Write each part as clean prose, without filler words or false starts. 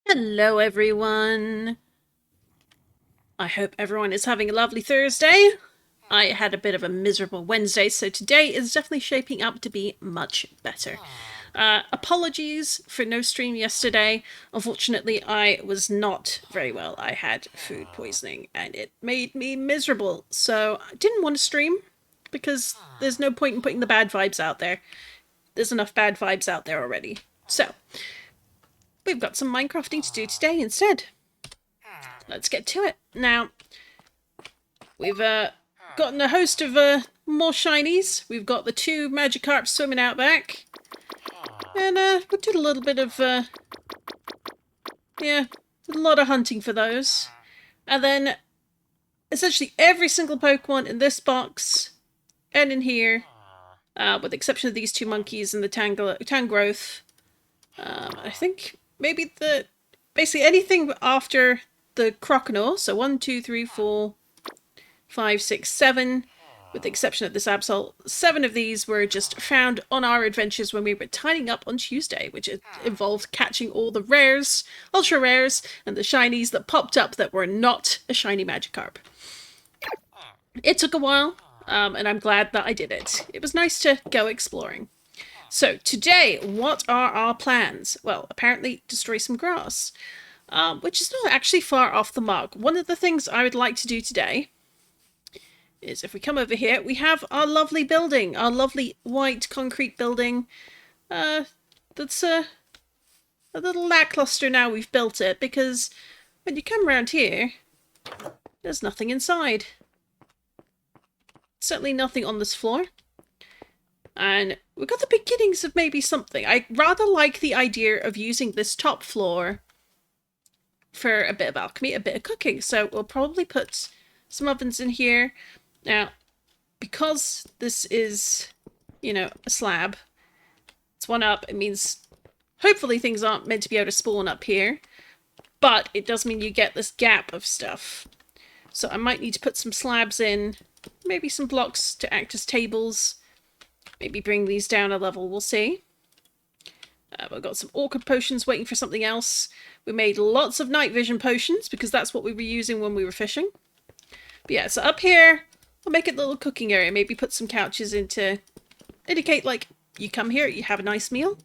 Hello, everyone. I hope everyone is having a lovely Thursday. I had a bit of a miserable Wednesday, so today is definitely shaping up to be much better. Apologies for no stream yesterday. Unfortunately, I was not very well. I had food poisoning and it made me miserable, so I didn't want to stream because there's no point in putting the bad vibes out there. There's enough bad vibes out there already. So, we've got some Minecrafting to do today instead. Let's get to it. Now, we've gotten a host of more shinies. We've got the two Magikarps swimming out back. And we did a little bit of, yeah, a lot of hunting for those. And then, essentially every single Pokemon in this box and in here, with the exception of these two monkeys and the Tangrowth, I think maybe basically anything after the Croconaw, so 1, 2, 3, 4, 5, 6, 7, with the exception of this Absol. 7 of these were just found on our adventures when we were tidying up on Tuesday, which involved catching all the rares, ultra rares, and the shinies that popped up that were not a shiny Magikarp. It took a while, and I'm glad that I did it. It was nice to go exploring. So today, what are our plans? Well, apparently destroy some grass. Which is not actually far off the mark. One of the things I would like to do today is, if we come over here, we have our lovely building, our lovely white concrete building. That's a little lackluster now we've built it, because when you come around here, there's nothing inside. Certainly nothing on this floor. And we've got the beginnings of maybe something. I rather like the idea of using this top floor for a bit of alchemy, a bit of cooking. So we'll probably put some ovens in here. Now, because this is, a slab, it's one up, it means hopefully things aren't meant to be able to spawn up here, but it does mean you get this gap of stuff. So I might need to put some slabs in, maybe some blocks to act as tables, maybe bring these down a level, we'll see. We've got some orchid potions waiting for something else. We made lots of night vision potions because that's what we were using when we were fishing. But yeah, so up here, we'll make it a little cooking area. Maybe put some couches in to indicate, like, you come here, you have a nice meal.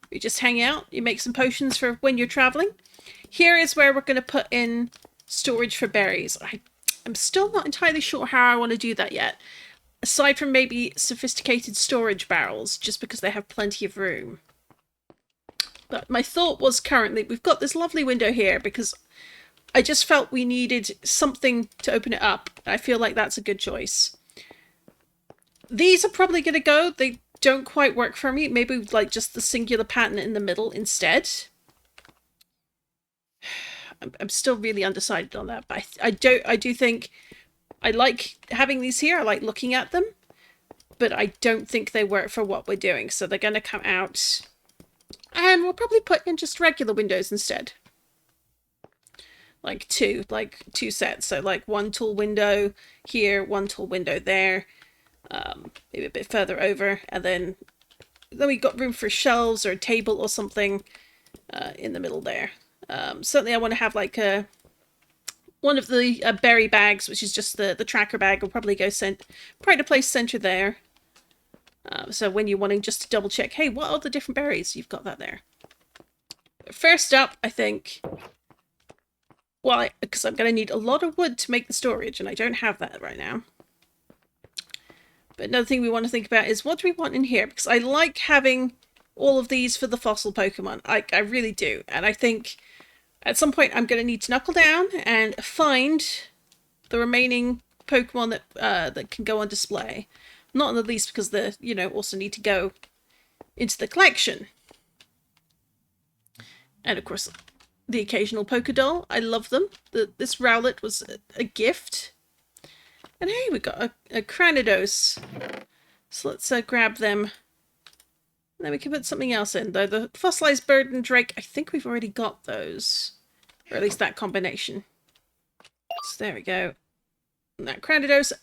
You just hang out, you make some potions for when you're traveling. Here is where we're going to put in storage for berries. I'm still not entirely sure how I want to do that yet. Aside from maybe sophisticated storage barrels, just because they have plenty of room. But my thought was currently, we've got this lovely window here because I just felt we needed something to open it up. I feel like that's a good choice. These are probably going to go. They don't quite work for me. Maybe like just the singular pattern in the middle instead. I'm still really undecided on that, but I do think I like having these here. I like looking at them, but I don't think they work for what we're doing. So they're going to come out. And we'll probably put in just regular windows instead. Like two sets. So like one tall window here, one tall window there. Maybe a bit further over. And then we've got room for shelves or a table or something in the middle there. Certainly I want to have like one of the berry bags, which is just the tracker bag, will probably go pride to place center there. So when you're wanting just to double check, hey, what are the different berries? You've got that there. First up, I think, well, because I'm going to need a lot of wood to make the storage, and I don't have that right now. But another thing we want to think about is, what do we want in here? Because I like having all of these for the fossil Pokemon. I really do. And I think at some point I'm going to need to knuckle down and find the remaining Pokemon that can go on display. Not in the least because they, also need to go into the collection. And of course, the occasional Pokédoll. I love them. This Rowlet was a gift. And hey, we got a Cranidos. So let's grab them. And then we can put something else in. Though the Fossilized Bird and Drake, I think we've already got those. Or at least that combination. So there we go. And that Cranidos,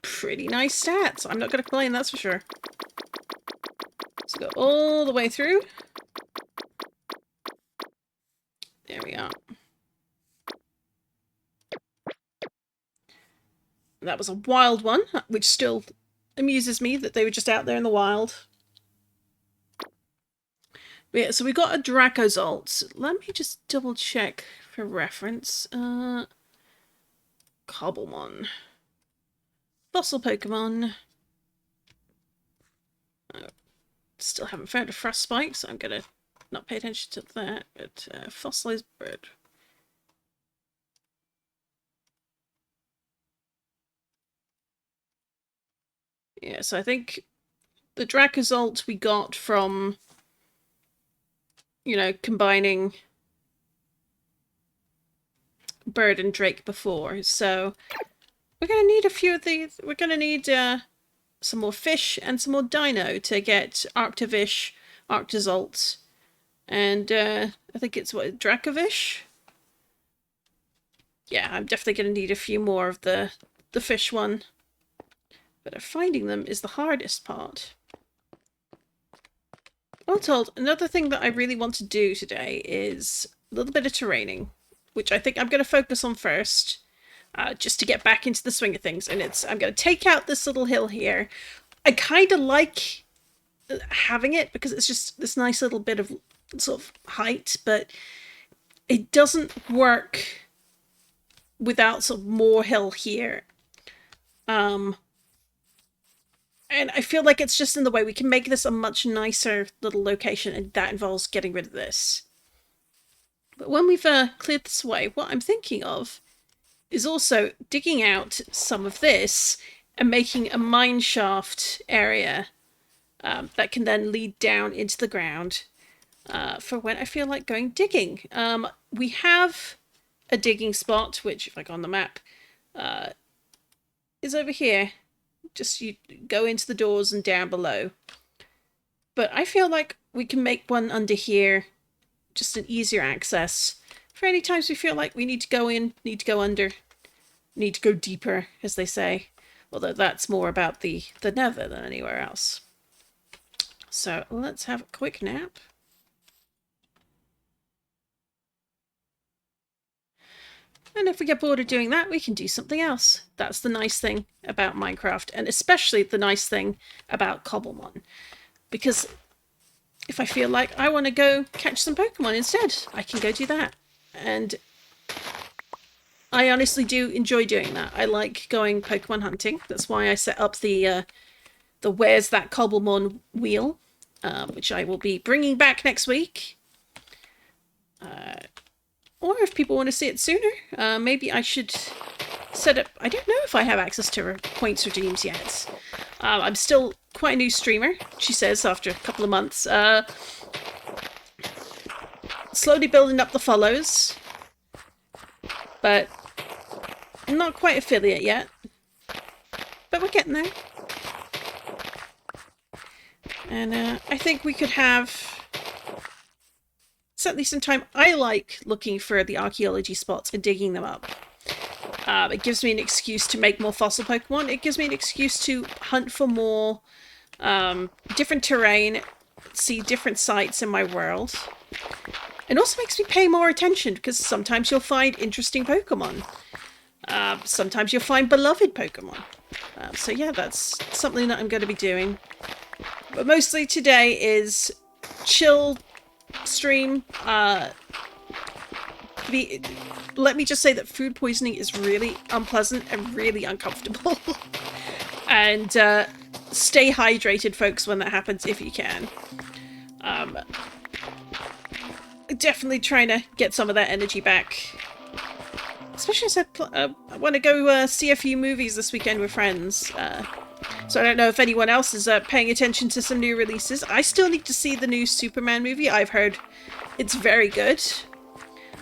pretty nice stats. I'm not going to complain, that's for sure. Let's go all the way through. There we That was a wild one, which still amuses me that they were just out there in the wild. But yeah, so we got a Dracozolt. Let me just double check for reference. Cobblemon. Fossil Pokemon. Still haven't found a Frostspike, so I'm gonna not pay attention to that. But fossilized bird. Yeah, so I think the Dracozolt we got from, you know, combining Bird and Drake before. So we're going to need a few of these. We're going to need some more fish and some more dino to get Arctovish, Arctozolt, and I think it's what, Dracovish? Yeah, I'm definitely going to need a few more of the fish one. But finding them is the hardest part. All told, another thing that I really want to do today is a little bit of terraining, which I think I'm going to focus on first, just to get back into the swing of things. And I'm going to take out this little hill here. I kind of like having it because it's just this nice little bit of sort of height, but it doesn't work without sort of more hill here. And I feel like it's just in the way. We can make this a much nicer little location, and that involves getting rid of this. But when we've cleared this away, what I'm thinking of is also digging out some of this and making a mine shaft area that can then lead down into the ground for when I feel like going digging. We have a digging spot, which, if I go on the map, is over here. Just you go into the doors and down below. But I feel like we can make one under here, just an easier access for any times we feel like we need to go in, need to go under, need to go deeper, as they say. Although that's more about the nether than anywhere else. So let's have a quick nap. And if we get bored of doing that, we can do something else. That's the nice thing about Minecraft, and especially the nice thing about Cobblemon. Because if I feel like I want to go catch some Pokemon instead, I can go do that. And I honestly do enjoy doing that. I like going Pokemon hunting. That's why I set up the Where's That Cobblemon wheel, which I will be bringing back next week. Or if people want to see it sooner, maybe I should set up... I don't know if I have access to points redeems yet. I'm still quite a new streamer, she says, after a couple of months. Slowly building up the follows. But not quite affiliate yet. But we're getting there. And I think we could have... certainly some time. I like looking for the archaeology spots and digging them up. It gives me an excuse to make more fossil Pokemon. It gives me an excuse to hunt for more different terrain, see different sites in my world. It also makes me pay more attention because sometimes you'll find interesting Pokemon. Sometimes you'll find beloved Pokemon. So yeah, that's something that I'm going to be doing. But mostly today is chill stream. Let me just say that food poisoning is really unpleasant and really uncomfortable. And stay hydrated, folks, when that happens, if you can. Definitely trying to get some of that energy back. Especially as I want to go see a few movies this weekend with friends. So I don't know if anyone else is paying attention to some new releases. I still need to see the new Superman movie. I've heard it's very good.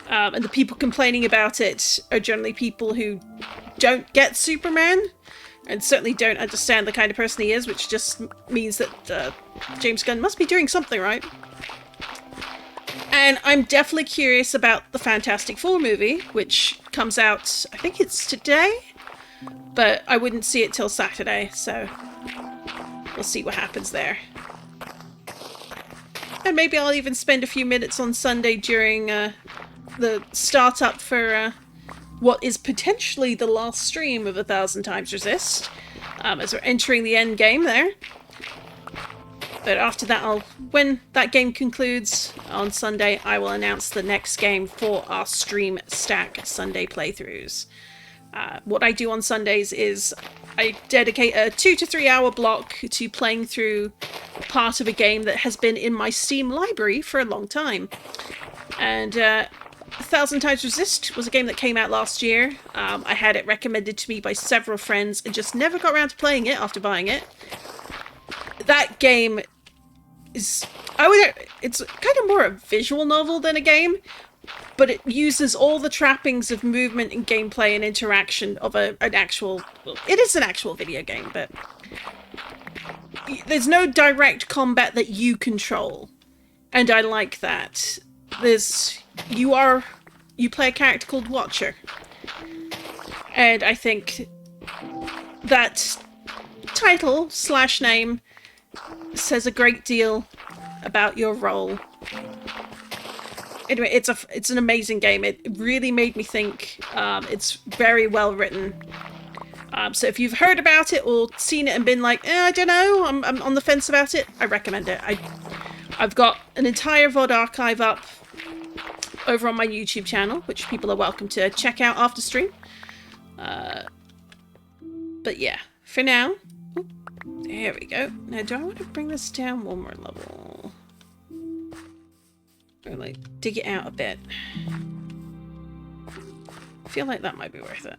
And the people complaining about it are generally people who don't get Superman and certainly don't understand the kind of person he is, which just means that James Gunn must be doing something right. And I'm definitely curious about the Fantastic Four movie, which comes out, I think it's today, but I wouldn't see it till Saturday, so we'll see what happens there. And maybe I'll even spend a few minutes on Sunday during the startup for what is potentially the last stream of 1,000 Times Resist, as we're entering the end game there. But after that, when that game concludes on Sunday, I will announce the next game for our Stream Stack Sunday playthroughs. What I do on Sundays is I dedicate a 2 to 3 hour block to playing through part of a game that has been in my Steam library for a long time. And 1,000 Times Resist was a game that came out last year. I had it recommended to me by several friends and just never got around to playing it after buying it. That game is... it's kind of more a visual novel than a game, but it uses all the trappings of movement and gameplay and interaction of an actual... Well, it is an actual video game, but there's no direct combat that you control. And I like that. You play a character called Watcher. And I think that title / name says a great deal about your role. Anyway, it's an amazing game. It really made me think. It's very well written. So if you've heard about it or seen it and been like, I don't know, I'm on the fence about it, I recommend it. I've got an entire VOD archive up over on my YouTube channel, which people are welcome to check out after stream. But yeah, for now, there we go. Now, do I want to bring this down one more level? Or like dig it out a bit? I feel like that might be worth it.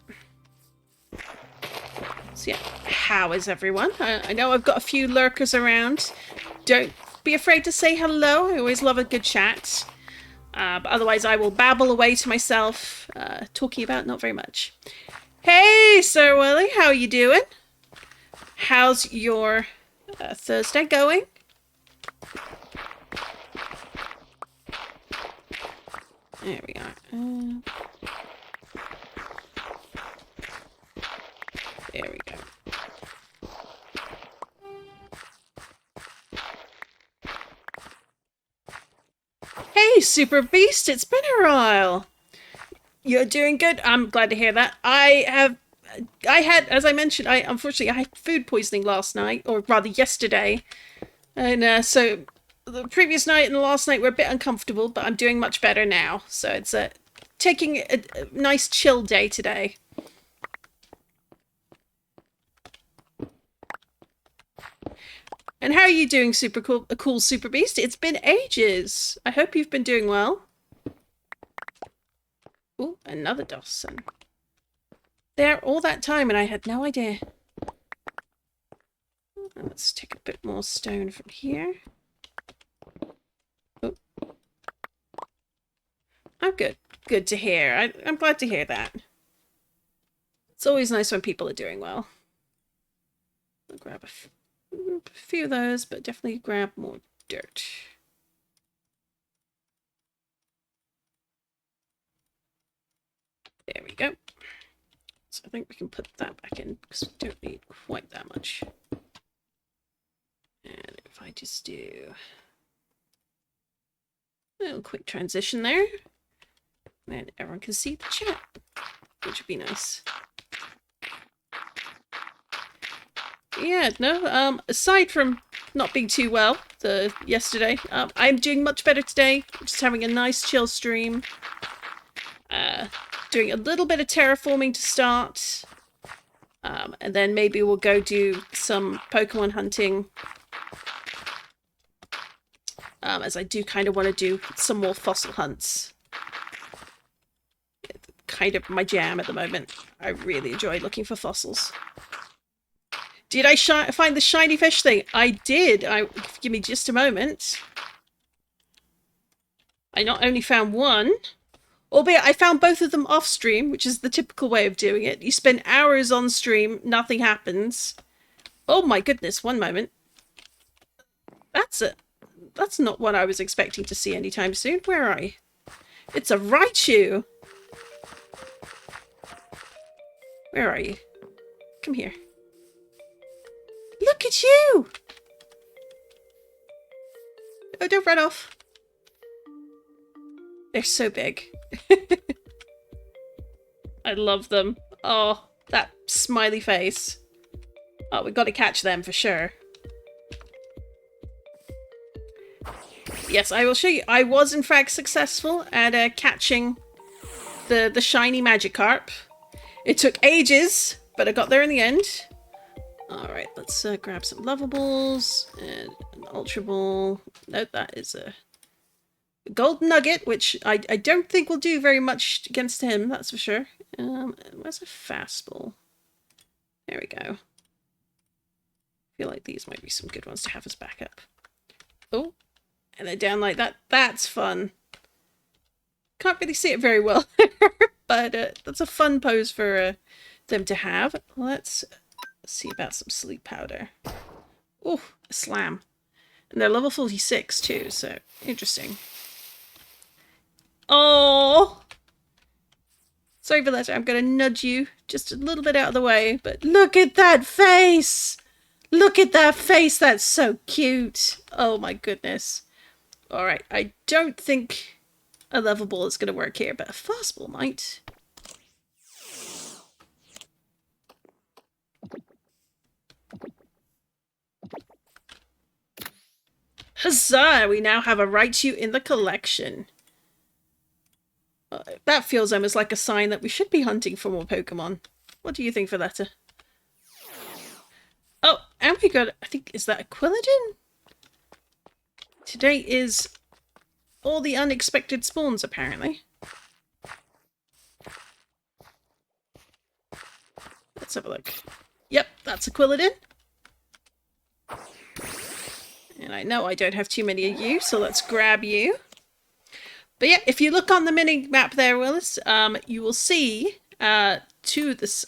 So yeah, how is everyone? I know I've got a few lurkers around. Don't be afraid to say hello. I always love a good chat. But otherwise I will babble away to myself, talking about not very much. Hey, Sir Willie, how are you doing? How's your Thursday going? There we are. There we go. Hey, Super Beast, it's been a while. You're doing good. I'm glad to hear that. I had, as I mentioned, unfortunately, I had food poisoning last night, or rather yesterday. And so the previous night and the last night were a bit uncomfortable, but I'm doing much better now. So it's taking a nice chill day today. And how are you doing, cool Super Beast? It's been ages. I hope you've been doing well. Ooh, another Dawson. There all that time and I had no idea. Let's take a bit more stone from here. Oh. I'm good. Good to hear. I'm glad to hear that. It's always nice when people are doing well. I'll grab a few of those, but definitely grab more dirt. There we go. So I think we can put that back in because we don't need quite that much. And if I just do a little quick transition there, then everyone can see the chat, which would be nice. Yeah, no, aside from not being too well yesterday, I'm doing much better today. Just having a nice chill stream. Doing a little bit of terraforming to start. And then maybe we'll go do some Pokemon hunting. As I do kind of want to do some more fossil hunts. It's kind of my jam at the moment. I really enjoy looking for fossils. Did I find the shiny fish thing? I did. Give me just a moment. I not only found one, albeit I found both of them off stream, which is the typical way of doing it. You spend hours on stream, nothing happens. Oh my goodness, one moment. That's it. That's not what I was expecting to see anytime soon. Where are you? It's a Raichu. Where are you? Come here. Look at you! Oh, don't run off. They're so big. I love them. Oh, that smiley face. Oh, we've got to catch them for sure. Yes, I will show you. I was in fact successful at catching the shiny Magikarp. It took ages, but I got there in the end. Alright, let's grab some Lovables and an Ultra Ball. No, that is a Gold Nugget, which I don't think will do very much against him, that's for sure. Where's a Fastball? There we go. I feel like these might be some good ones to have as backup. Oh, and they're down like that. That's fun. Can't really see it very well, but that's a fun pose for them to have. Let's see about some sleep powder. Oh, a slam. And they're level 46 too, so interesting. Oh! Sorry for that, I'm going to nudge you just a little bit out of the way, but look at that face! Look at that face, that's so cute! Oh my goodness. Alright, I don't think a level ball is going to work here, but a fastball might. Huzzah! We now have a Raichu in the collection. That feels almost like a sign that we should be hunting for more Pokemon. What do you think, Valletta? Oh, and we got, I think, is that a Quilladin? Today is all the unexpected spawns, apparently. Let's have a look. Yep, that's a Quilladin. And I know I don't have too many of you, so let's grab you. But yeah, if you look on the mini map there, Willis, you will see to this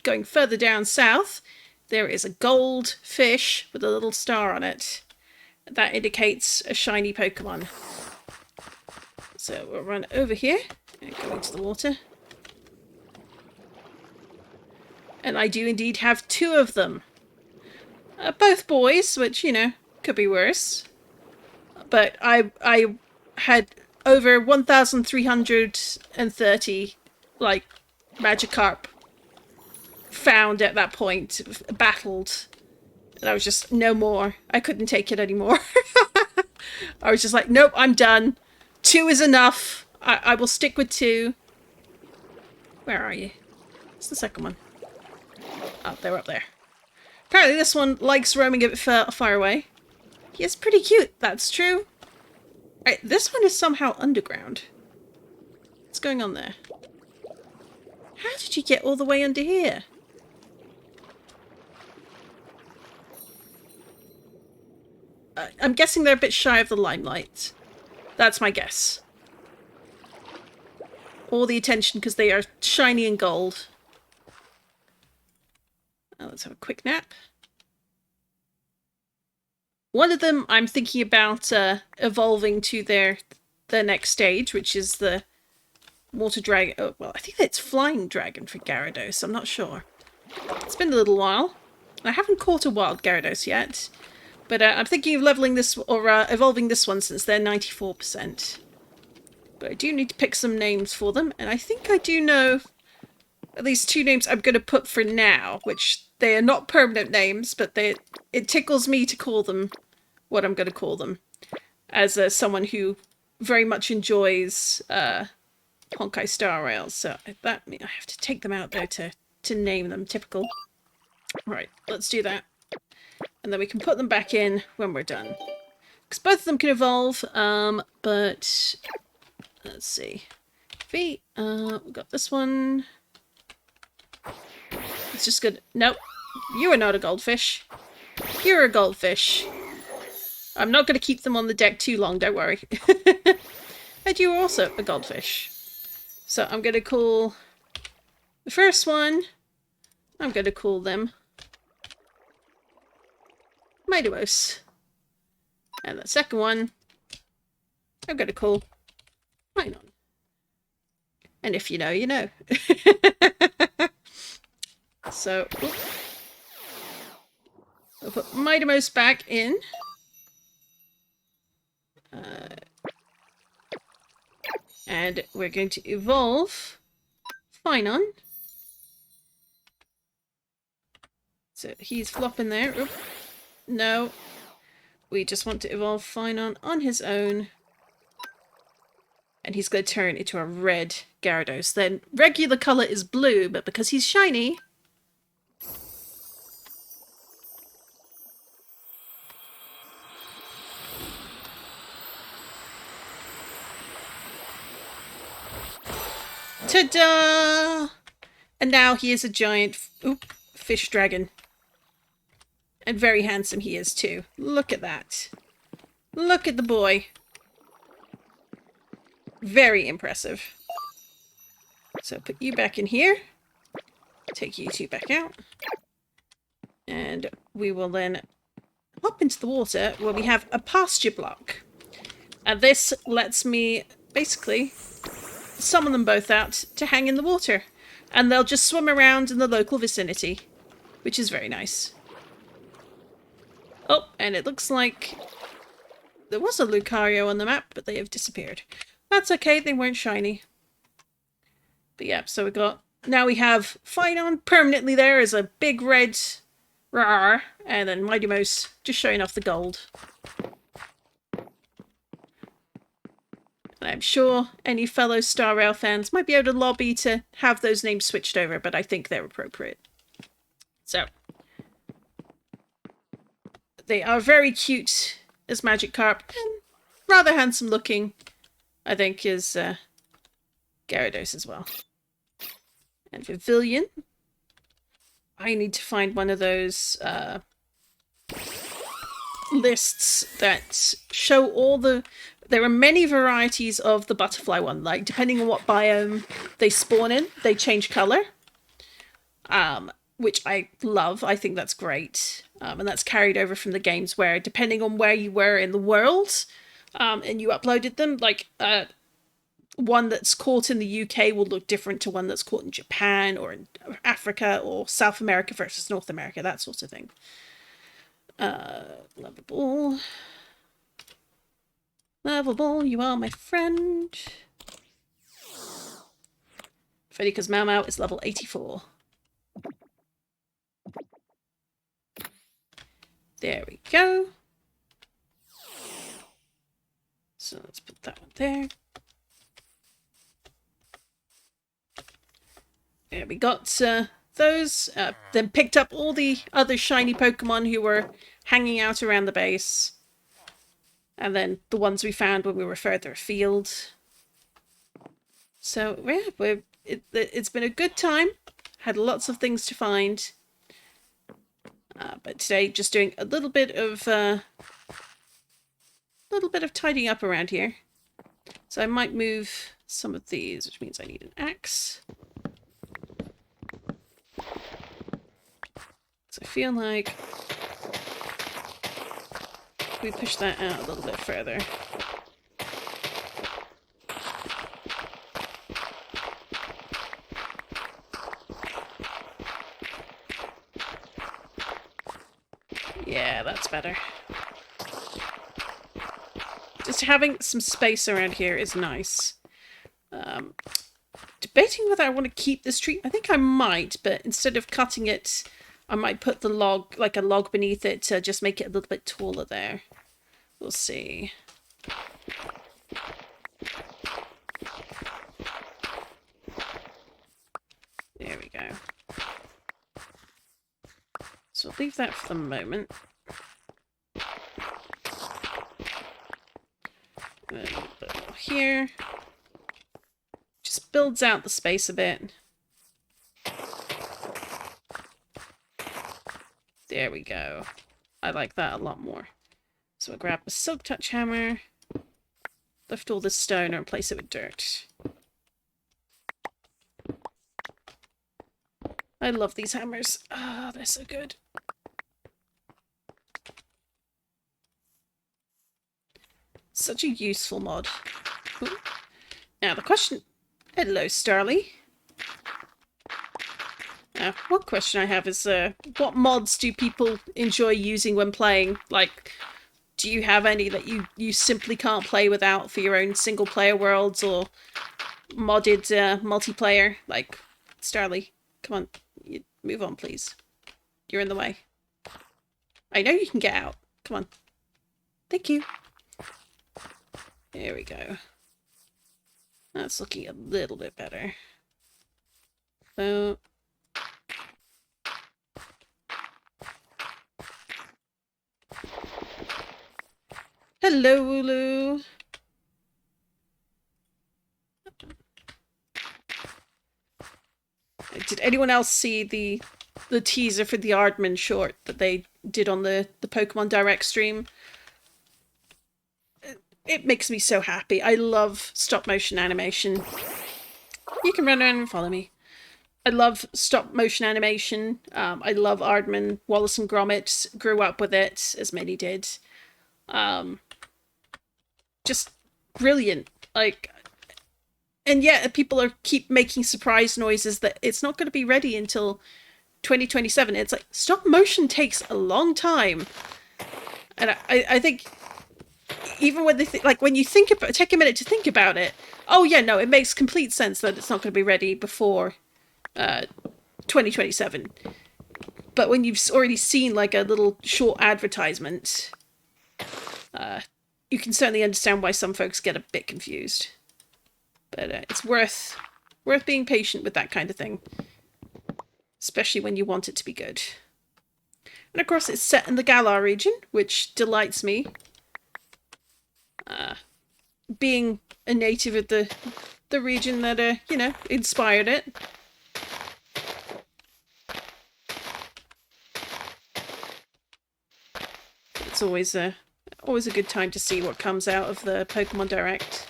going further down south, there is a gold fish with a little star on it. That indicates a shiny Pokemon. So we'll run over here and go into the water. And I do indeed have two of them. Both boys, which, you know, could be worse. But I had over 1,330 like Magikarp found at that point, battled, and I was just no more. I couldn't take it anymore. I was just like, nope, I'm done. Two is enough. I will stick with two. Where are you? It's the second one. Oh, they're up there. Apparently this one likes roaming a bit far away. He is pretty cute, that's true. Right, this one is somehow underground. What's going on there? How did you get all the way under here? I'm guessing they're a bit shy of the limelight. That's my guess. All the attention because they are shiny and gold. Now let's have a quick nap. One of them I'm thinking about evolving to their next stage, which is the water dragon. Oh, well, I think it's flying dragon for Gyarados. I'm not sure. It's been a little while. I haven't caught a wild Gyarados yet, but I'm thinking of leveling this or evolving this one since they're 94%. But I do need to pick some names for them, and I think I do know at least two names I'm going to put for now, which they are not permanent names, but it tickles me to call them what I'm going to call them, as someone who very much enjoys Honkai Star Rail. So that means I have to take them out though to name them. Typical. Right, let's do that, and then we can put them back in when we're done. Because both of them can evolve, but let's see. We've got this one. It's just good. Nope. You are not a goldfish. You're a goldfish. I'm not going to keep them on the deck too long, don't worry. And you are also a goldfish. So I'm going to call the first one, I'm going to call them Mightymouse. And the second one, I'm going to call Minon. And if you know, you know. So, I'll put Mightymouse back in. And we're going to evolve Finon. So he's flopping there. Oop. No. We just want to evolve Finon on his own. And he's going to turn into a red Gyarados. Then regular colour is blue, but because he's shiny... Ta-da! And now he is a giant fish dragon. And very handsome he is too. Look at that. Look at the boy. Very impressive. So put you back in here. Take you two back out. And we will then hop into the water where we have a pasture block. And this lets me basically summon them both out to hang in the water. And they'll just swim around in the local vicinity, which is very nice. Oh, and it looks like there was a Lucario on the map, but they have disappeared. That's okay, they weren't shiny. But yeah, so now we have Finon permanently there as a big red rawr, and then Mighty Mouse just showing off the gold. And I'm sure any fellow Star Rail fans might be able to lobby to have those names switched over, but I think they're appropriate. So, they are very cute as Magikarp, and rather handsome looking, I think, is Gyarados as well. And Vivillon. I need to find one of those lists that show all the... There are many varieties of the butterfly one. Like, depending on what biome they spawn in, they change colour. Which I love. I think that's great. And that's carried over from the games where, depending on where you were in the world, and you uploaded them, like, one that's caught in the UK will look different to one that's caught in Japan or in Africa or South America versus North America, that sort of thing. Lovable. Lovable, you are my friend. Funny because Mau Mau is level 84. There we go. So let's put that one there. Yeah, we got those, then picked up all the other shiny Pokemon who were hanging out around the base. And then the ones we found when we were further afield. So, yeah, it's been a good time. Had lots of things to find. But today, just doing a little bit of tidying up around here. So I might move some of these, which means I need an axe. So I feel like we push that out a little bit further. Yeah, that's better. Just having some space around here is nice. Debating whether I want to keep this tree. I think I might, but instead of cutting it, I might put the log, like a log beneath it to just make it a little bit taller there. We'll see. There we go. So I'll leave that for the moment. And then a little bit more here. Just builds out the space a bit. There we go. I like that a lot more. So I'll grab a Silk Touch hammer, lift all this stone and replace it with dirt. I love these hammers. Ah, they're so good. Such a useful mod. Ooh. Now the question... Hello, Starly. One question I have is, what mods do people enjoy using when playing? Like, do you have any that you simply can't play without for your own single-player worlds or modded multiplayer? Like, Starly, come on, move on, please. You're in the way. I know you can get out. Come on. Thank you. There we go. That's looking a little bit better. So... Hello, Ulu. Did anyone else see the teaser for the Aardman short that they did on the Pokemon Direct stream? It makes me so happy. I love stop motion animation. You can run around and follow me. I love stop motion animation. I love Aardman. Wallace and Gromit grew up with it, as many did. Just brilliant. Like, and yet people keep making surprise noises that it's not going to be ready until 2027. It's like, stop motion takes a long time. And I think even when they when you think about, take a minute to think about it, oh yeah, no, it makes complete sense that it's not going to be ready before 2027. But when you've already seen like a little short advertisement, you can certainly understand why some folks get a bit confused. But it's worth being patient with that kind of thing, especially when you want it to be good. And of course, it's set in the Galar region, which delights me. Being a native of the region that you know, inspired it. It's always a good time to see what comes out of the Pokemon Direct.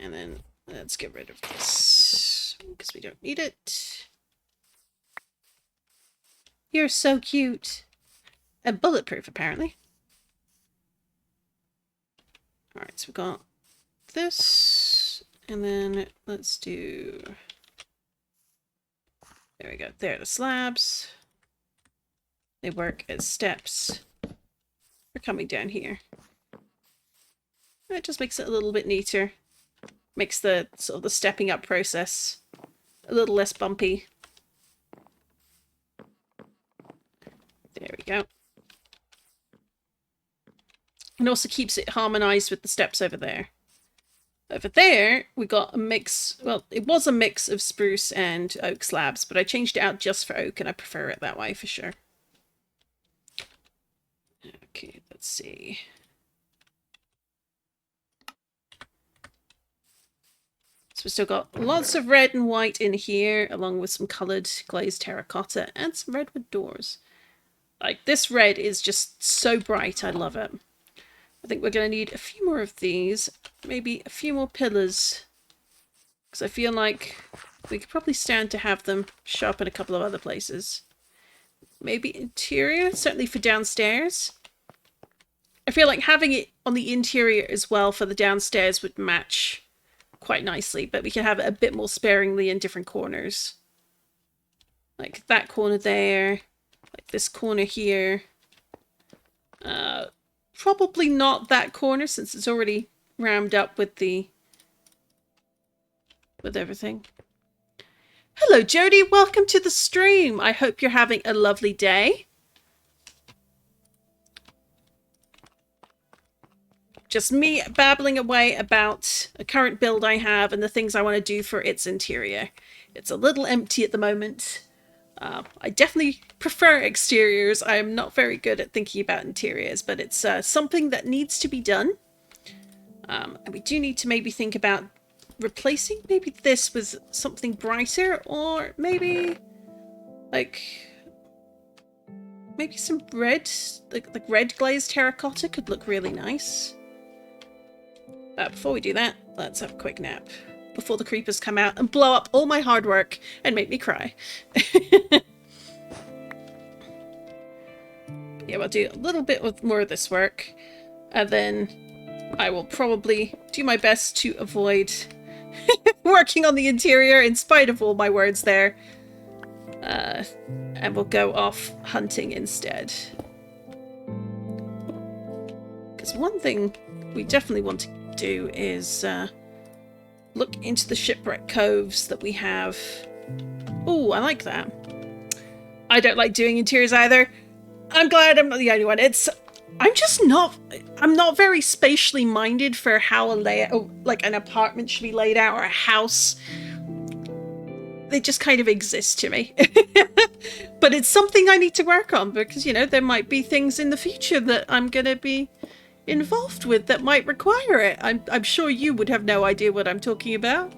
And then let's get rid of this because we don't need it. You're so cute. And bulletproof, apparently. Alright, so we've got this. And then let's do... There we go. There are the slabs. They work as steps. We're coming down here. It just makes it a little bit neater. Makes the sort of the stepping up process a little less bumpy. There we go. And also keeps it harmonized with the steps over there. Over there, we got a mix, well, it was a mix of spruce and oak slabs, but I changed it out just for oak, and I prefer it that way for sure. Okay, let's see. So we've still got lots of red and white in here, along with some coloured glazed terracotta and some redwood doors. Like, this red is just so bright, I love it. I think we're going to need a few more of these, maybe a few more pillars, because I feel like we could probably stand to have them show up in a couple of other places. Maybe interior, certainly for downstairs. I feel like having it on the interior as well for the downstairs would match quite nicely, but we can have it a bit more sparingly in different corners. Like that corner there, like this corner here. Probably not that corner since it's already rammed up with everything. Hello Jody, welcome to the stream. I hope you're having a lovely day. Just me babbling away about a current build I have and the things I want to do for its interior. It's a little empty at the moment. I definitely prefer exteriors. I am not very good at thinking about interiors, but it's something that needs to be done. And we do need to maybe think about replacing maybe this with something brighter, or maybe like maybe some red, like red glazed terracotta could look really nice. But before we do that, let's have a quick nap before the creepers come out and blow up all my hard work and make me cry. Yeah, we'll do a little bit more of this work, and then I will probably do my best to avoid working on the interior in spite of all my words there. And we'll go off hunting instead. Because one thing we definitely want to do is look into the shipwreck coves that we have Oh, I like that. I don't like doing interiors either. I'm glad I'm not the only one. I'm not very spatially minded for how a layout, like an apartment should be laid out or a house. They just kind of exist to me. But it's something I need to work on because, you know, there might be things in the future that I'm going to be involved with that might require it. I'm sure you would have no idea what I'm talking about.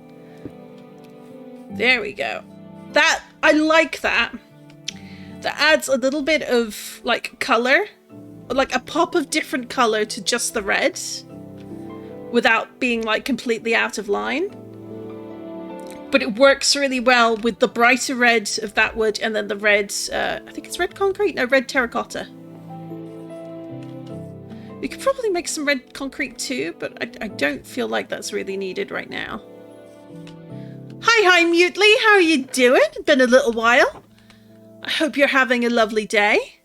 There we go. That, I like that. That adds a little bit of, like, colour. Like a pop of different colour to just the red. Without being, like, completely out of line. But it works really well with the brighter red of that wood and then the red, I think it's red concrete? No, red terracotta. We could probably make some red concrete too, but I don't feel like that's really needed right now. Hi, Mutely, how are you doing? Been a little while. I hope you're having a lovely day.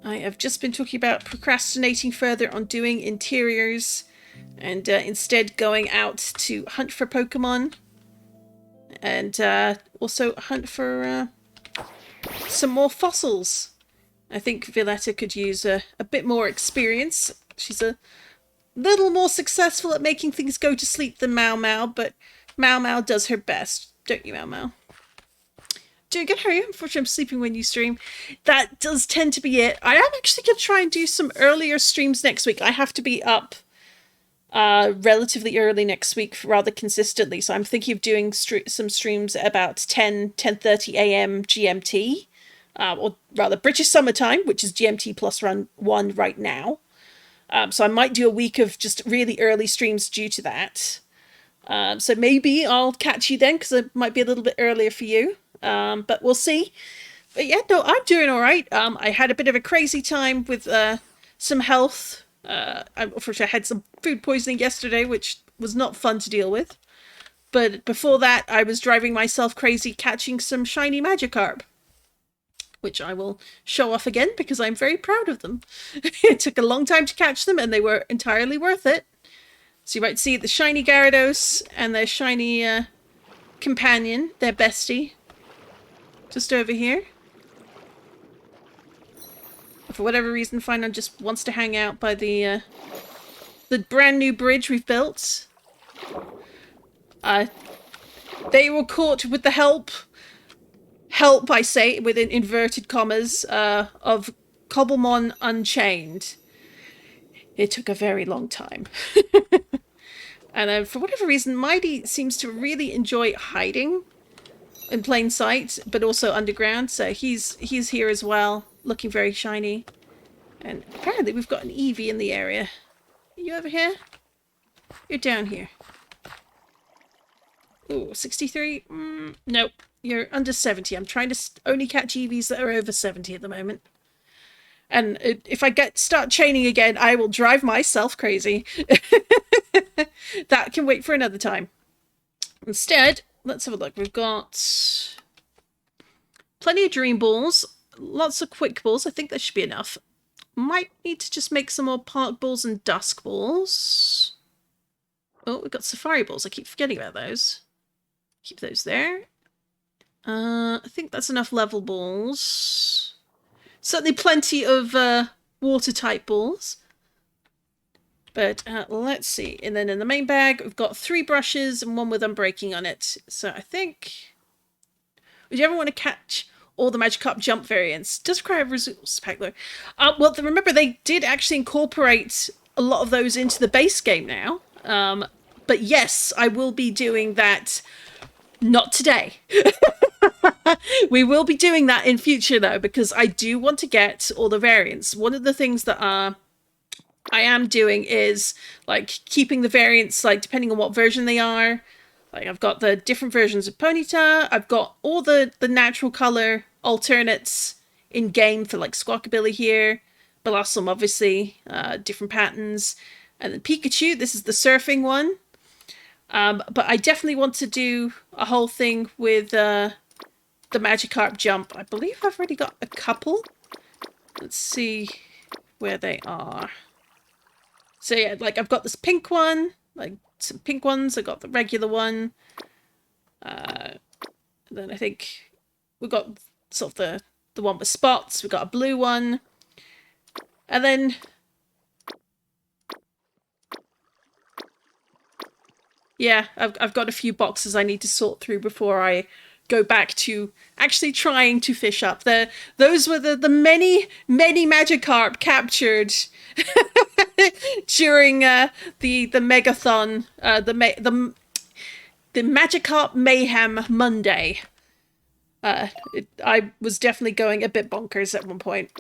I have just been talking about procrastinating further on doing interiors and instead going out to hunt for Pokemon and also hunt for some more fossils. I think Violetta could use a bit more experience. She's a little more successful at making things go to sleep than Mau Mau, but Mau Mau does her best. Don't you, Mau Mau? Doing good, how are you? Unfortunately, I'm sleeping when you stream. That does tend to be it. I am actually going to try and do some earlier streams next week. I have to be up relatively early next week, rather consistently. So I'm thinking of doing some streams at about 10:30 a.m. GMT. Or rather British summertime, which is GMT plus 1 right now. So I might do a week of just really early streams due to that. So maybe I'll catch you then, because it might be a little bit earlier for you. But we'll see. But yeah, no, I'm doing all right. I had a bit of a crazy time with some health. Unfortunately, I had some food poisoning yesterday, which was not fun to deal with. But before that, I was driving myself crazy catching some shiny Magikarp, which I will show off again because I'm very proud of them. It took a long time to catch them and they were entirely worth it. So you might see the shiny Gyarados and their shiny companion, their bestie, just over here. For whatever reason, Final just wants to hang out by the brand new bridge we've built. They were caught with the help, I say, within inverted commas, of Cobblemon Unchained. It took a very long time. And for whatever reason, Mighty seems to really enjoy hiding in plain sight, but also underground. So he's here as well, looking very shiny. And apparently we've got an Eevee in the area. Are you over here? You're down here. Ooh, 63? Nope. You're under 70. I'm trying to only catch Eevees that are over 70 at the moment. And if I start chaining again, I will drive myself crazy. That can wait for another time. Instead, let's have a look. We've got plenty of Dream Balls, lots of Quick Balls. I think that should be enough. Might need to just make some more Park Balls and Dusk Balls. Oh, we've got Safari Balls. I keep forgetting about those. Keep those there. I think that's enough level balls. Certainly plenty of water-type balls. But let's see. And then in the main bag, we've got 3 brushes and 1 with Unbreaking on it. So I think... Would you ever want to catch all the Magikarp jump variants? Does require a resource pack though. Well, remember, they did actually incorporate a lot of those into the base game now. But yes, I will be doing that. Not today. We will be doing that in future though, because I do want to get all the variants. One of the things that I am doing is like keeping the variants, like depending on what version they are. Like I've got the different versions of Ponyta. I've got all the natural color alternates in game for like Squawkabilly here. Blossom, obviously, different patterns. And then Pikachu, this is the surfing one. But I definitely want to do a whole thing with the Magikarp jump. I believe I've already got a couple. Let's see where they are. So yeah, like I've got this pink one, like some pink ones. I got the regular one. Then I think we've got sort of the one with spots. We've got a blue one. And then... yeah, I've got a few boxes I need to sort through before I go back to actually trying to fish up. Those were the many Magikarp captured during the Megathon, the Magikarp Mayhem Monday. I was definitely going a bit bonkers at one point.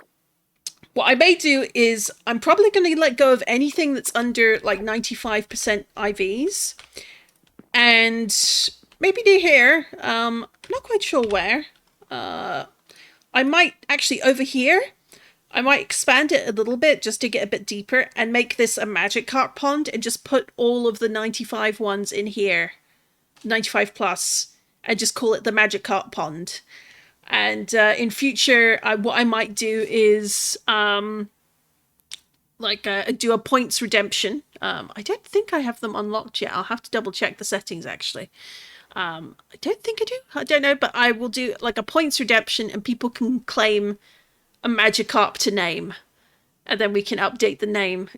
What I may do is I'm probably going to let go of anything that's under like 95% IVs. And maybe do here. I'm not quite sure where. I might actually over here. I might expand it a little bit just to get a bit deeper and make this a Magikarp pond and just put all of the 95 ones in here. 95 plus. And just call it the Magikarp pond. And in future, what I might do is do a points redemption. I don't think I have them unlocked yet. I'll have to double check the settings actually. I don't think I do. I don't know, but I will do like a points redemption and people can claim a Magikarp to name. And then we can update the name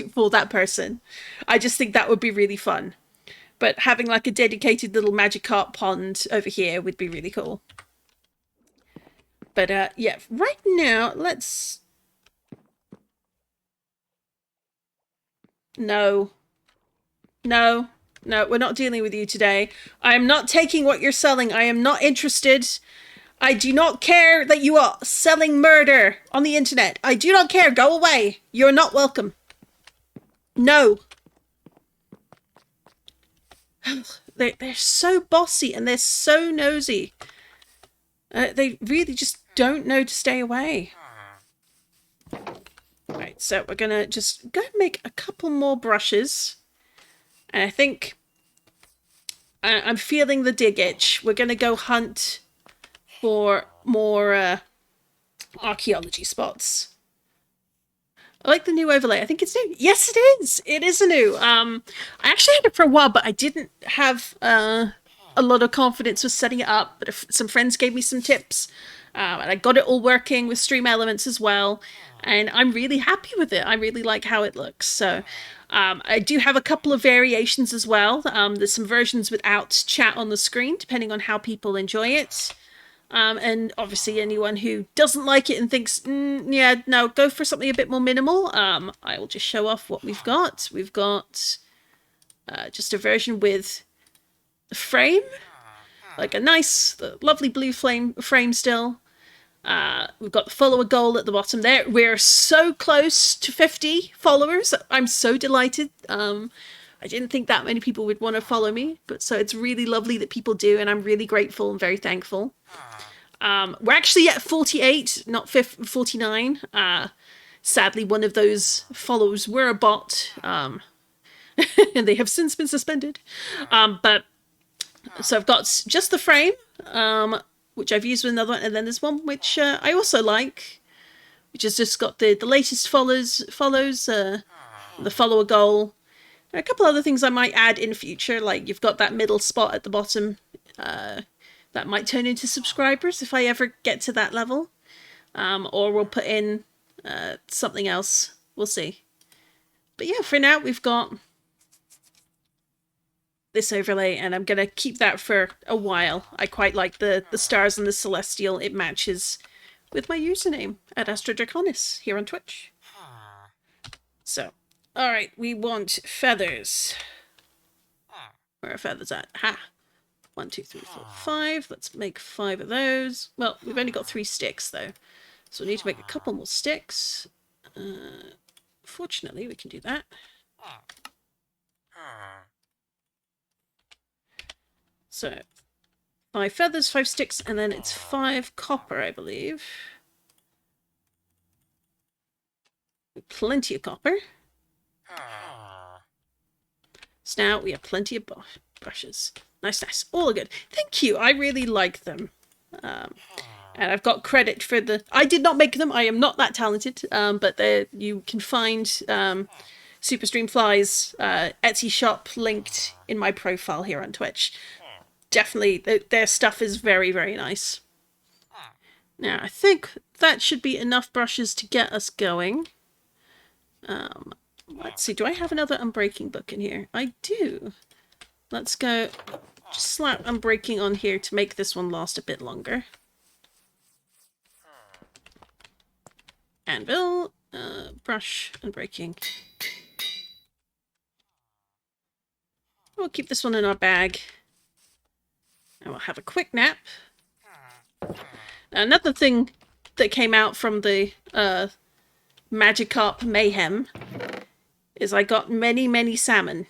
for that person. I just think that would be really fun. But having like a dedicated little Magikarp pond over here would be really cool. But yeah, right now, let's... No, we're not dealing with you today. I am not taking what you're selling. I am not interested. I do not care that you are selling murder on the internet. I do not care. Go away. You're not welcome. No. They're so bossy and they're so nosy. They really just don't know to stay away. Right, so we're gonna just go make a couple more brushes. And I think I'm feeling the dig itch. We're gonna go hunt for more archaeology spots. I like the new overlay. I think it's new. Yes, it is. It is a new. I actually had it for a while, but I didn't have a lot of confidence with setting it up. But some friends gave me some tips. And I got it all working with Stream Elements as well. And I'm really happy with it. I really like how it looks. So I do have a couple of variations as well. There's some versions without chat on the screen, depending on how people enjoy it. And obviously anyone who doesn't like it and thinks, yeah, no, go for something a bit more minimal. I will just show off what we've got. We've got just a version with a frame, like a nice, lovely blue frame still. We've got the follower goal at the bottom there. We're so close to 50 followers. I'm so delighted. I didn't think that many people would want to follow me, but so it's really lovely that people do, and I'm really grateful and very thankful. We're actually at 48, not 49. Sadly, one of those followers were a bot, and they have since been suspended. But so I've got just the frame, which I've used with another one, and then there's one which I also like, which has just got the latest follows, the follower goal, and a couple other things I might add in future, like you've got that middle spot at the bottom, that might turn into subscribers if I ever get to that level, or we'll put in something else, we'll see. But yeah, for now we've got this overlay, and I'm gonna keep that for a while. I quite like the stars and the celestial. It matches with my username AdAstraDraconis here on Twitch. So, all right, we want feathers. Where are feathers at? Ha! 1, 2, 3, 4, 5. Let's make 5 of those. Well, we've only got 3 sticks though, so we need to make a couple more sticks. Fortunately, we can do that. So, 5 feathers, 5 sticks, and then it's 5 copper, I believe. Plenty of copper. So now we have plenty of brushes. Nice. All good. Thank you. I really like them. And I've got credit for the... I did not make them. I am not that talented. But you can find Super Stream Fly's Etsy shop linked in my profile here on Twitch. definitely, their stuff is very, very nice. Now, I think that should be enough brushes to get us going. Let's see, do I have another unbreaking book in here? I do. Let's go, just slap unbreaking on here to make this one last a bit longer. Anvil, brush, unbreaking. We'll keep this one in our bag. And we'll have a quick nap. Another thing that came out from the Magikarp Mayhem is I got many, many salmon.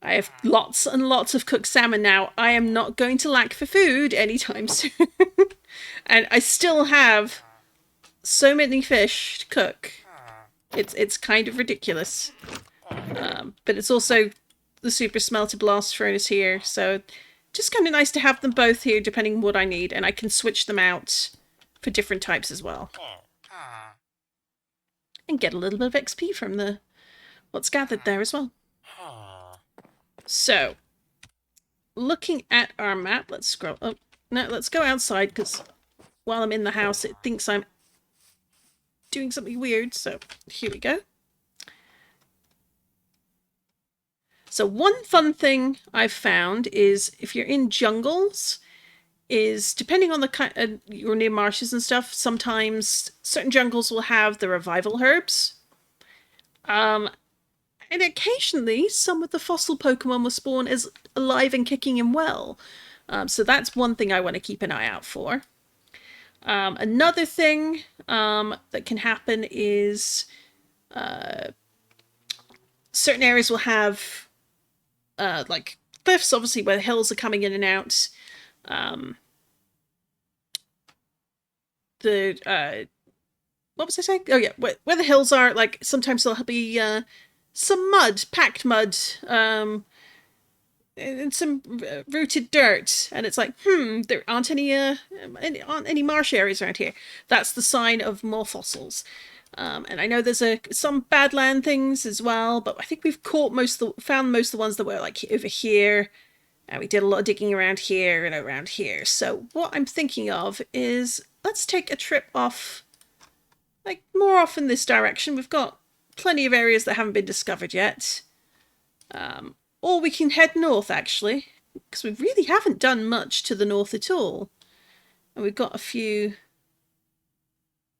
I have lots and lots of cooked salmon now. I am not going to lack for food anytime soon. And I still have so many fish to cook. It's kind of ridiculous. But it's also the super smelter blast furnace here, so just kind of nice to have them both here depending on what I need, and I can switch them out for different types as well. And get a little bit of XP from the what's gathered there as well. So, looking at our map, let's scroll up. No, let's go outside, because while I'm in the house it thinks I'm doing something weird, so here we go. So one fun thing I've found is if you're in jungles, is depending on the kind, you're near marshes and stuff, sometimes certain jungles will have the revival herbs. And occasionally some of the fossil Pokemon will spawn as alive and kicking and well. So that's one thing I want to keep an eye out for. Another thing that can happen is certain areas will have like cliffs, obviously, where the hills are coming in and out. What was I saying? Oh yeah, where the hills are, like sometimes there'll be some mud, packed mud, and some rooted dirt, and it's like, there aren't any marsh areas around here. That's the sign of more fossils. And I know there's some badland things as well, but I think we've found most of the ones that were like over here, and we did a lot of digging around here and around here. So what I'm thinking of is let's take a trip off, like more off in this direction. We've got plenty of areas that haven't been discovered yet. Or we can head north, actually, because we really haven't done much to the north at all. And we've got a few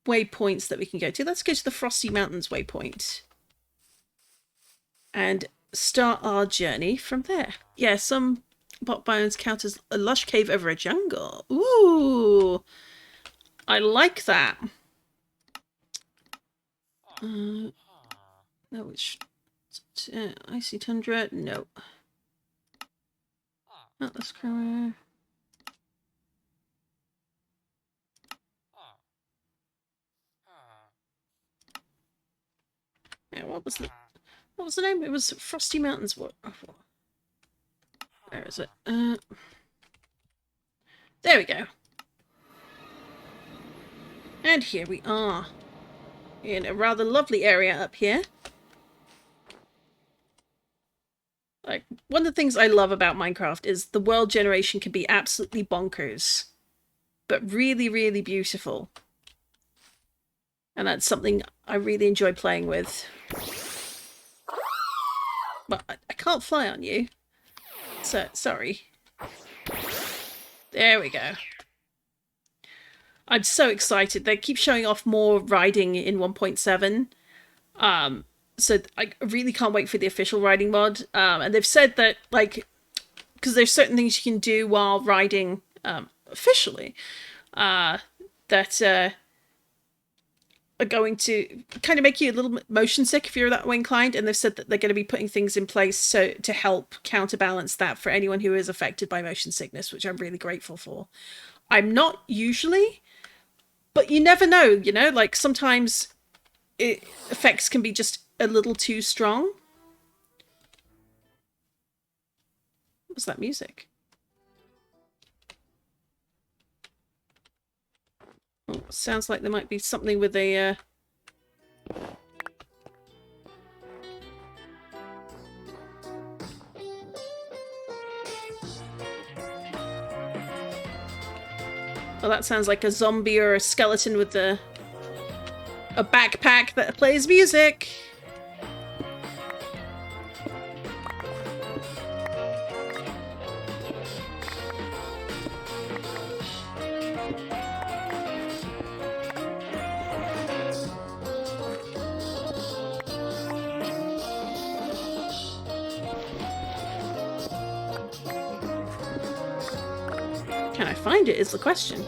waypoints that we can go to. Let's go to the Frosty Mountains waypoint and start our journey from there. Yeah, some bot biomes count as a lush cave over a jungle. Ooh, I like that. No, which icy tundra? No. Atlas Crower. Yeah, what was the name? It was Frosty Mountains. What? Where is it? There we go. And here we are in a rather lovely area up here. Like, one of the things I love about Minecraft is the world generation can be absolutely bonkers, but really, really beautiful. And that's something I really enjoy playing with. But I can't fly on you. So, sorry. There we go. I'm so excited. They keep showing off more riding in 1.7. So I really can't wait for the official riding mod. And they've said that, like, because there's certain things you can do while riding officially that are going to kind of make you a little motion sick if you're that way inclined. And they've said that they're going to be putting things in place to help counterbalance that for anyone who is affected by motion sickness, which I'm really grateful for. I'm not usually, but you never know, you know, like sometimes effects can be just a little too strong. What was that music? Oh, sounds like there might be something with a Well, that sounds like a zombie or a skeleton with a backpack that plays music. Can I find it is the question.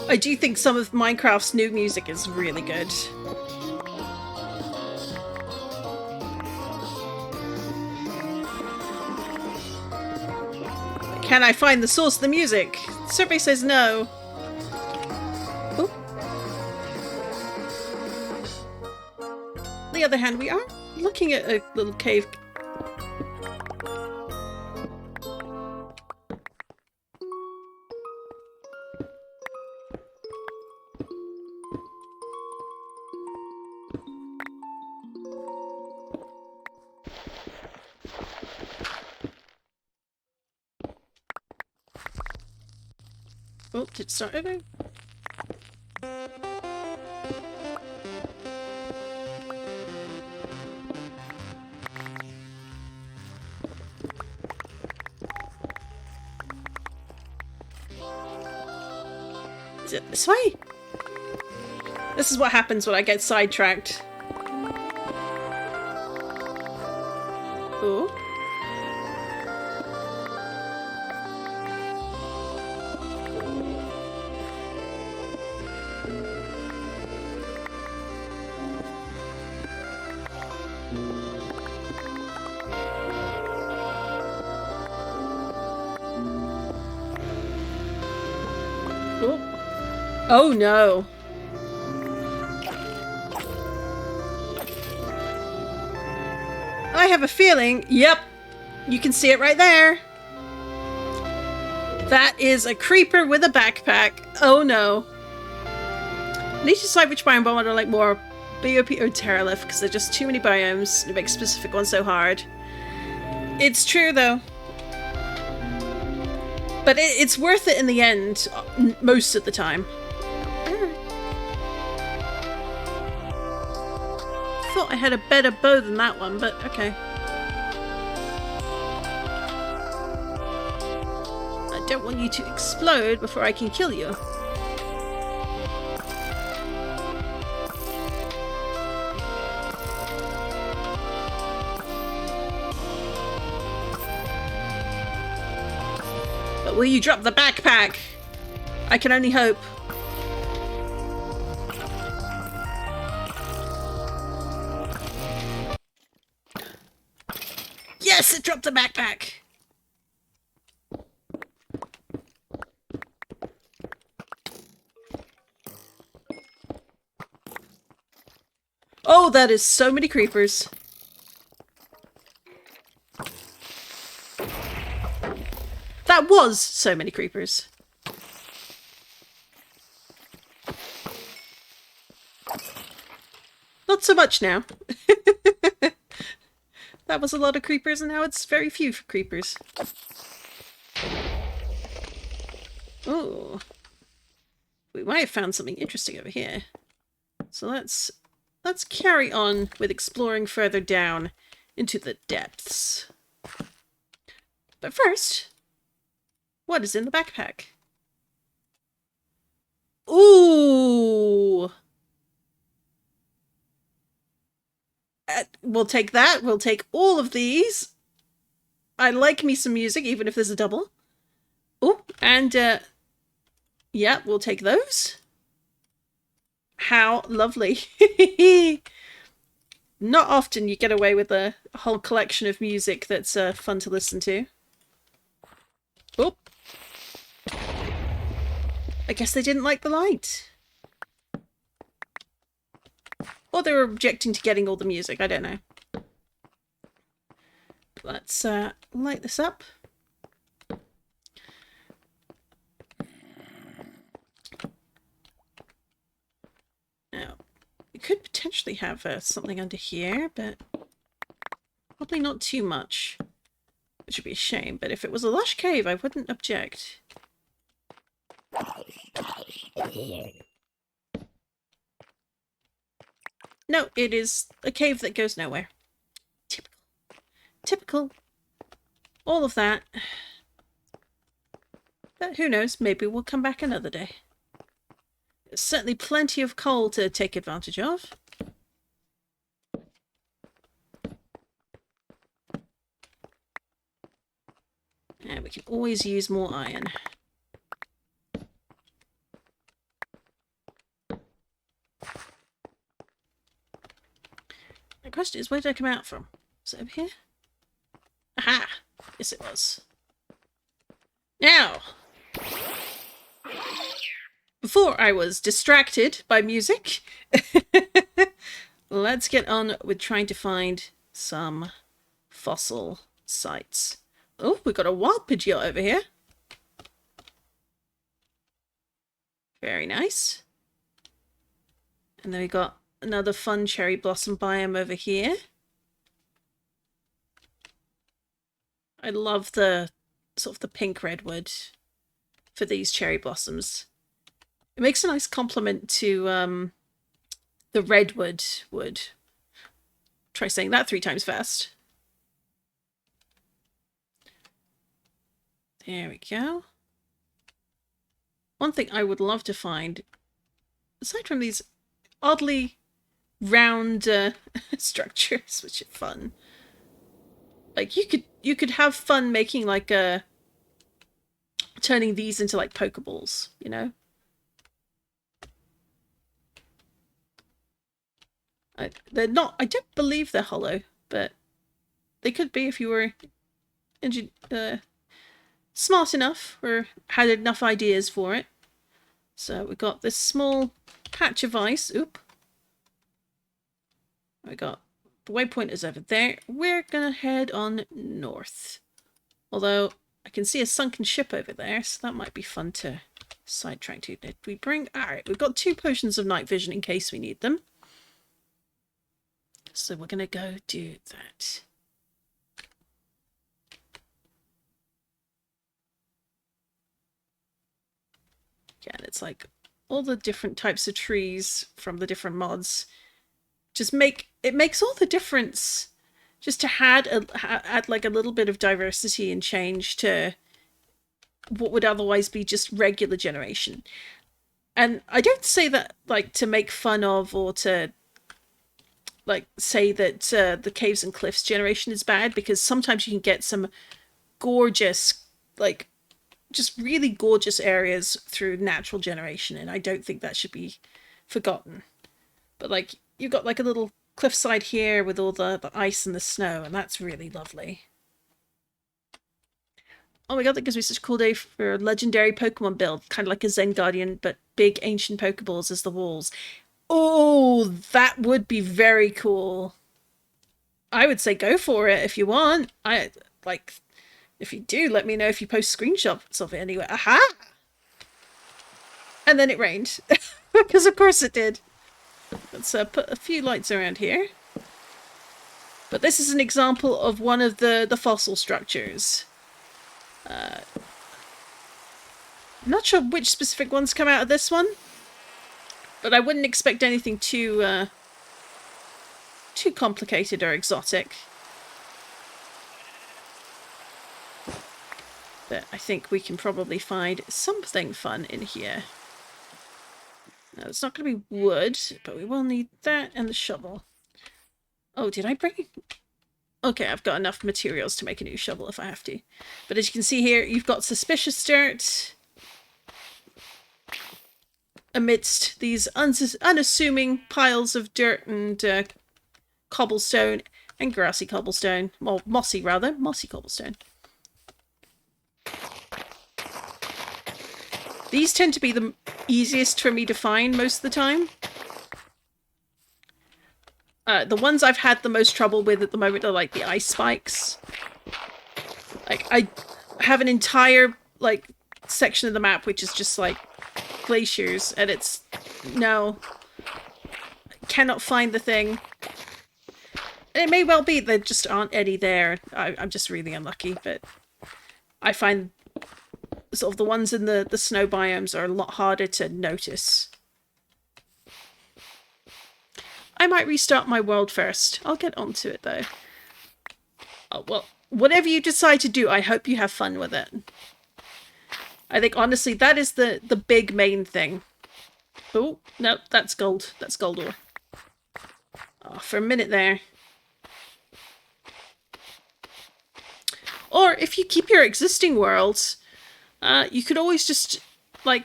I do think some of Minecraft's new music is really good. Can I find the source of the music? The survey says no. Ooh. On the other hand, we are looking at a little cave. Oh, did it start over? Is it this way? This is what happens when I get sidetracked. Ooh. Oh no. I have a feeling, yep, you can see it right there. That is a creeper with a backpack. Oh no. I need to decide which biome I like more, BOP or Terralith, because there's just too many biomes to make specific ones so hard. It's true though. But it's worth it in the end, most of the time. Thought I had a better bow than that one, but okay. I don't want you to explode before I can kill you. But will you drop the backpack? I can only hope. Yes, it dropped the backpack! Oh, that is so many creepers. That was so many creepers. Not so much now. That was a lot of creepers, and now it's very few creepers. Oh, we might have found something interesting over here. So let's carry on with exploring further down into the depths. But first, what is in the backpack? Ooh! We'll take that. We'll take all of these. I like me some music, even if there's a double. Oh, and yeah, we'll take those. How lovely. Not often you get away with a whole collection of music that's fun to listen to. Oh. I guess they didn't like the light. Or they were objecting to getting all the music, I don't know. Let's light this up. We could potentially have something under here, but probably not too much, which would be a shame. But if it was a lush cave, I wouldn't object. No, it is a cave that goes nowhere. Typical. Typical. All of that. But who knows, maybe we'll come back another day. There's certainly plenty of coal to take advantage of. And we can always use more iron. The question is, where did I come out from? Was it over here? Aha! Yes, it was. Now! Before I was distracted by music, let's get on with trying to find some fossil sites. Oh, we got a wild Pidgeot over here. Very nice. And then we got another fun cherry blossom biome over here. I love the sort of the pink redwood for these cherry blossoms. It makes a nice complement to the redwood wood. Try saying that 3 times fast. There we go. One thing I would love to find, aside from these oddly round structures, which are fun. Like you could have fun making like turning these into like Pokeballs, you know? They're not, I don't believe they're hollow, but they could be if you were smart enough or had enough ideas for it. So we got this small patch of ice. Oop. We got the waypoint is over there. We're gonna head on north. Although I can see a sunken ship over there, so that might be fun to sidetrack to. Did we bring? Alright, we've got 2 potions of night vision in case we need them. So we're gonna go do that. Again, it's like all the different types of trees from the different mods. Just it makes all the difference just to add like a little bit of diversity and change to what would otherwise be just regular generation. And I don't say that like to make fun of or to like say that the Caves and Cliffs generation is bad, because sometimes you can get some gorgeous, like just really gorgeous areas through natural generation, and I don't think that should be forgotten. But like you've got like a little cliffside here with all the ice and the snow, and that's really lovely. Oh my god, that gives me such a cool day for a legendary Pokemon build, kind of like a Zen Guardian, but big ancient Pokeballs as the walls. Oh, that would be very cool. I would say go for it if you want. If you do, let me know if you post screenshots of it anyway. Aha! And then it rained. Because of course it did. Let's put a few lights around here. But this is an example of one of the fossil structures. I'm not sure which specific ones come out of this one. But I wouldn't expect anything too complicated or exotic. But I think we can probably find something fun in here. Now, it's not going to be wood, but we will need that and the shovel. Oh, did I bring... Okay, I've got enough materials to make a new shovel if I have to. But as you can see here, you've got suspicious dirt amidst these unassuming piles of dirt and cobblestone and grassy cobblestone. Well, mossy rather. Mossy cobblestone. These tend to be the easiest for me to find most of the time. The ones I've had the most trouble with at the moment are like the ice spikes. Like I have an entire like section of the map which is just like glaciers, and it's no. cannot find the thing. And it may well be there just aren't any there. I'm just really unlucky, but I find sort of the ones in the snow biomes are a lot harder to notice. I might restart my world first. I'll get onto it though. Oh, well, whatever you decide to do, I hope you have fun with it. I think honestly that is the big main thing. Oh, no, that's gold. That's gold ore. Oh, for a minute there. Or if you keep your existing worlds, you could always just, like,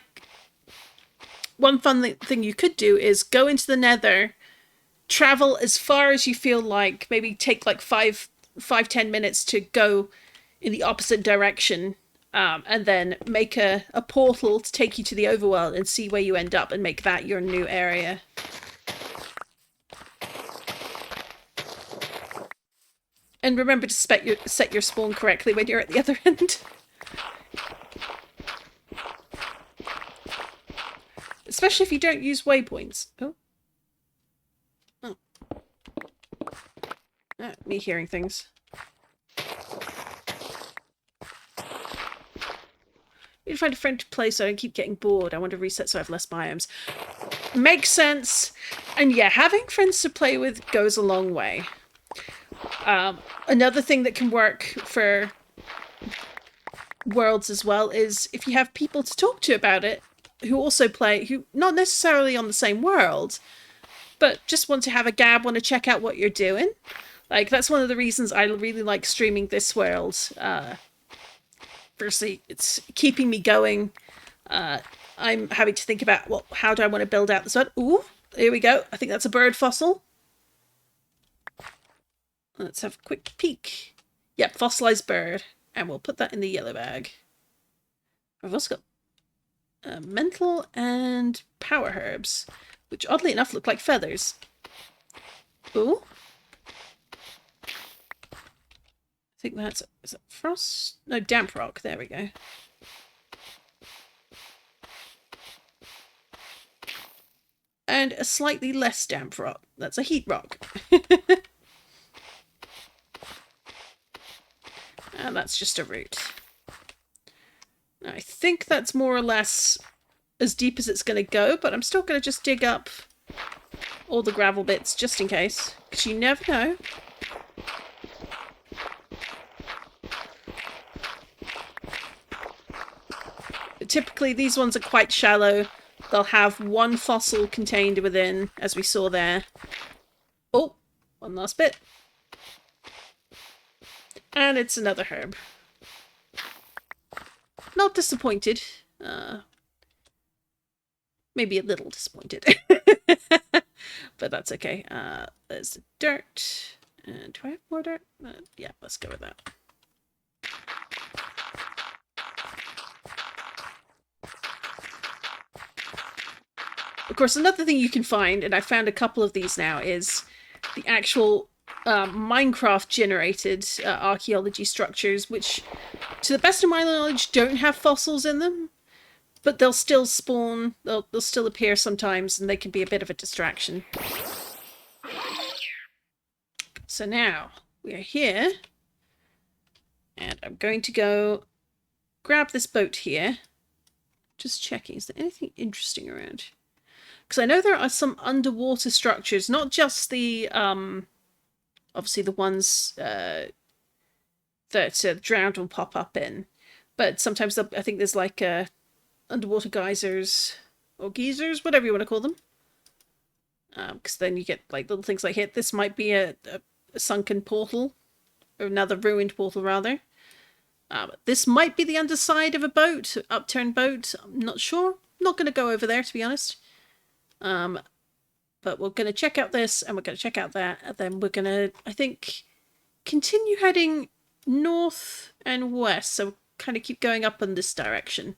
one fun thing you could do is go into the Nether, travel as far as you feel like, maybe take like 5-10 minutes to go in the opposite direction, and then make a portal to take you to the overworld and see where you end up and make that your new area. And remember to set your spawn correctly when you're at the other end. Especially if you don't use waypoints. Oh. Oh. Me hearing things. Need to find a friend to play so I don't keep getting bored. I want to reset so I have less biomes. Makes sense. And yeah, having friends to play with goes a long way. Another thing that can work for worlds as well is if you have people to talk to about it who also play, who not necessarily on the same world, but just want to have a gab, want to check out what you're doing. Like, that's one of the reasons I really like streaming this world. Firstly, it's keeping me going. I'm having to think about, well, how do I want to build out this one? Ooh, here we go. I think that's a bird fossil. Let's have a quick peek. Yep, fossilized bird. And we'll put that in the yellow bag. I've also got mental and power herbs, which oddly enough look like feathers. Ooh. I think that's... Is that frost? No, damp rock. There we go. And a slightly less damp rock. That's a heat rock. And that's just a root. I think that's more or less as deep as it's going to go, but I'm still going to just dig up all the gravel bits just in case, because you never know. But typically these ones are quite shallow. They'll have one fossil contained within, as we saw there. Oh, one last bit. And it's another herb. Not disappointed. Maybe a little disappointed. But that's okay. There's the dirt. And do I have more dirt? Yeah, let's go with that. Of course, another thing you can find, and I found a couple of these now, is the actual Minecraft generated archaeology structures, which to the best of my knowledge don't have fossils in them, but they'll still spawn, they'll still appear sometimes, and they can be a bit of a distraction. So now we are here, and I'm going to go grab this boat here. Just checking, is there anything interesting around? Because I know there are some underwater structures, not just the obviously the ones that drowned will pop up in, but sometimes I think there's like underwater geysers or geysers, whatever you want to call them. Because then you get like little things like it. This might be a sunken portal, or another ruined portal rather. This might be the underside of a boat, upturned boat. I'm not sure. I'm not going to go over there, to be honest. But we're going to check out this, and we're going to check out that, and then we're going to, I think, continue heading north and west. So kind of keep going up in this direction.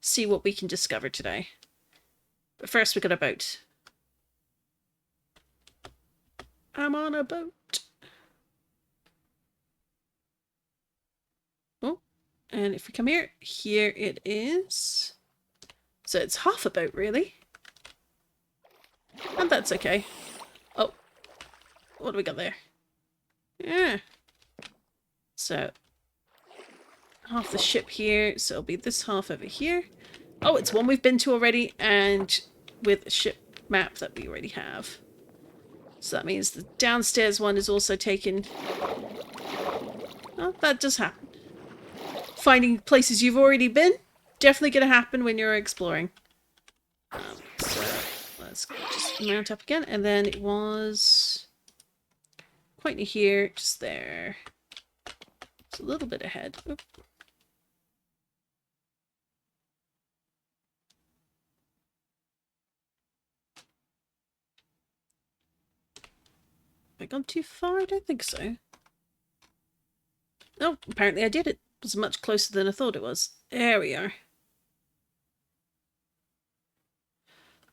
See what we can discover today. But first, we got a boat. I'm on a boat. Oh, and if we come here, here it is. So it's half a boat, really. And that's okay. what do we got there? Yeah. So, half the ship here, so it'll be this half over here. Oh, it's one we've been to already, and with a ship map that we already have. So that means the downstairs one is also taken. Oh, that does happen. Finding places you've already been, definitely going to happen when you're exploring. So let's just mount up again, and then it was quite near here, just there. It's a little bit ahead. Oop. Have I gone too far? I don't think so. Oh, apparently I did. It was much closer than I thought it was. There we are.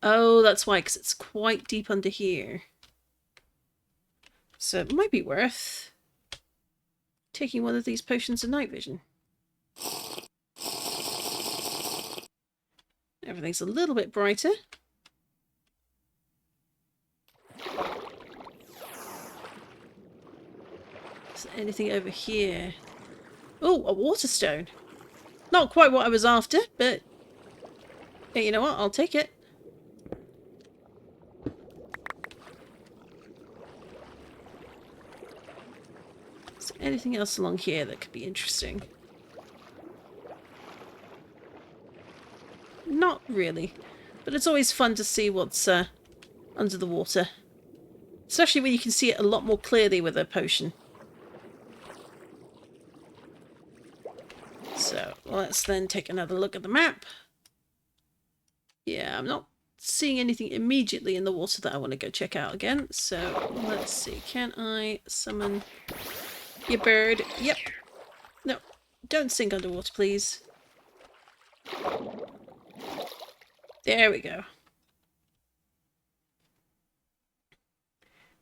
Oh, that's why, because it's quite deep under here. So it might be worth taking one of these potions of night vision. Everything's a little bit brighter. Is there anything over here? Oh, a water stone. Not quite what I was after, but hey, you know what? I'll take it. Is there anything else along here that could be interesting? Not really, but it's always fun to see what's under the water. Especially when you can see it a lot more clearly with a potion. So let's then take another look at the map. Yeah, I'm not seeing anything immediately in the water that I want to go check out again. So let's see, can I summon your bird? Yep. No, don't sink underwater, please. There we go.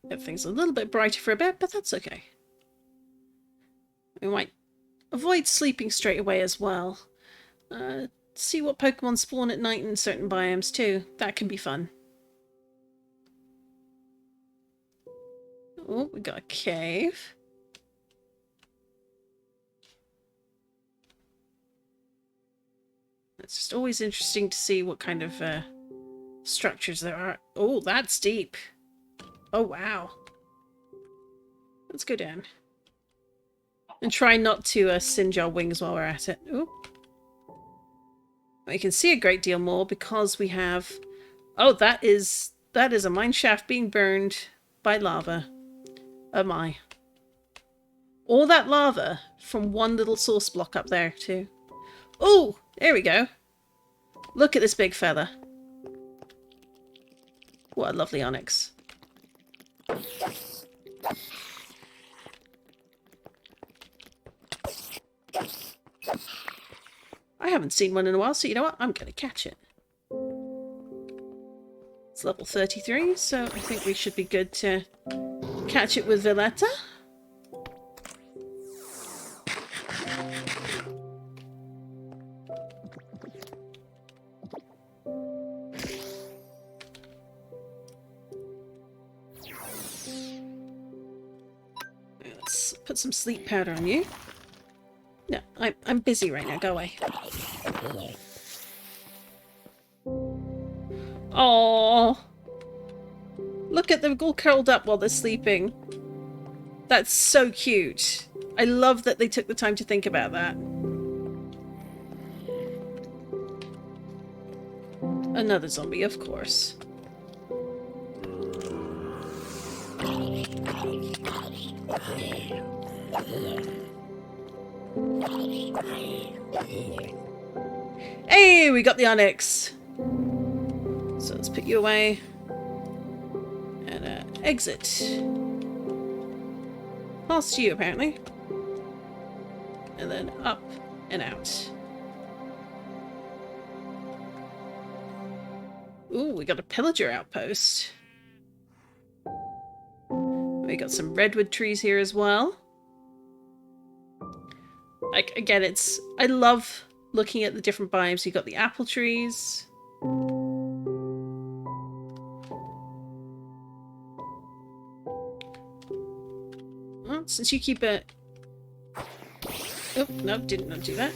Everything's a little bit brighter for a bit, but that's okay. We might avoid sleeping straight away as well. See what Pokemon spawn at night in certain biomes too. That can be fun. Oh, we got a cave. It's just always interesting to see what kind of structures there are. Oh, that's deep. Oh, wow. Let's go down. And try not to singe our wings while we're at it. Ooh. We can see a great deal more because we have... Oh, that is a mine shaft being burned by lava. Oh my. All that lava from one little source block up there too. Oh, there we go. Look at this big fella. What a lovely onyx. I haven't seen one in a while, so you know what? I'm going to catch it. It's level 33, so I think we should be good to catch it with Valletta. Let's put some sleep powder on you. No, I'm busy right now. Go away. Oh, look at them all curled up while they're sleeping. That's so cute. I love that they took the time to think about that. Another zombie, of course. Hey, we got the onyx. So let's put you away. And exit. Past you, apparently. And then up and out. Ooh, we got a pillager outpost. We got some redwood trees here as well. Like, again, I love looking at the different biomes. You got the apple trees. Well, since you keep it... Oh, no, didn't not do that.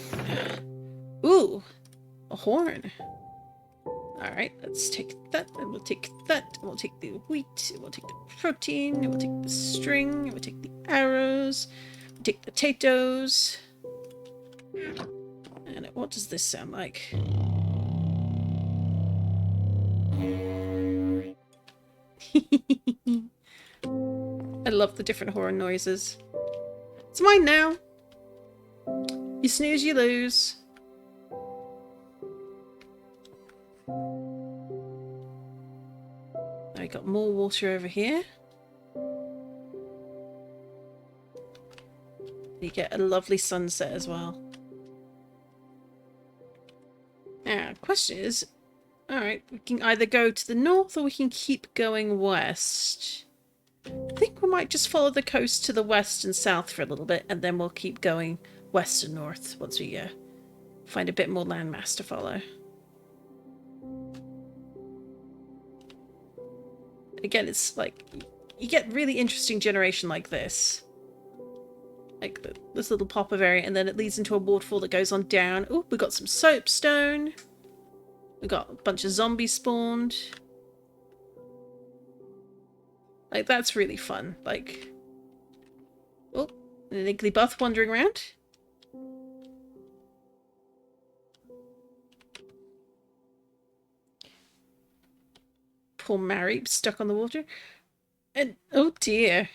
Ooh, a horn. Alright, let's take that, and we'll take that, and we'll take the wheat, and we'll take the protein, and we'll take the string, and we'll take the arrows, we'll take the potatoes. And what does this sound like? I love the different horn noises. It's mine now. You snooze, you lose. I got more water over here. You get a lovely sunset as well. Now, question is, alright, we can either go to the north or we can keep going west. I think we might just follow the coast to the west and south for a little bit, and then we'll keep going west and north once we find a bit more landmass to follow. Again, it's like, you get really interesting generation like this. Like this little pop of area, and then it leads into a waterfall that goes on down. Oh, we got some soapstone. We got a bunch of zombies spawned. Like, that's really fun. Like, oh, an Igglybuff wandering around. Poor Mary stuck on the water. And, oh dear.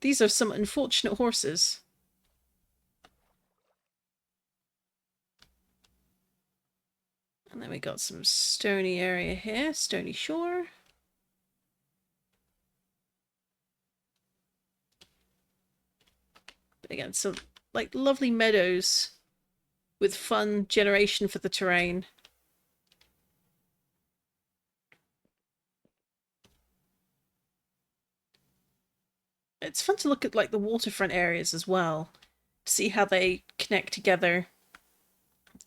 These are some unfortunate horses. And then we got some stony area here. Stony shore. But again, some like lovely meadows with fun generation for the terrain. It's fun to look at like the waterfront areas as well, see how they connect together,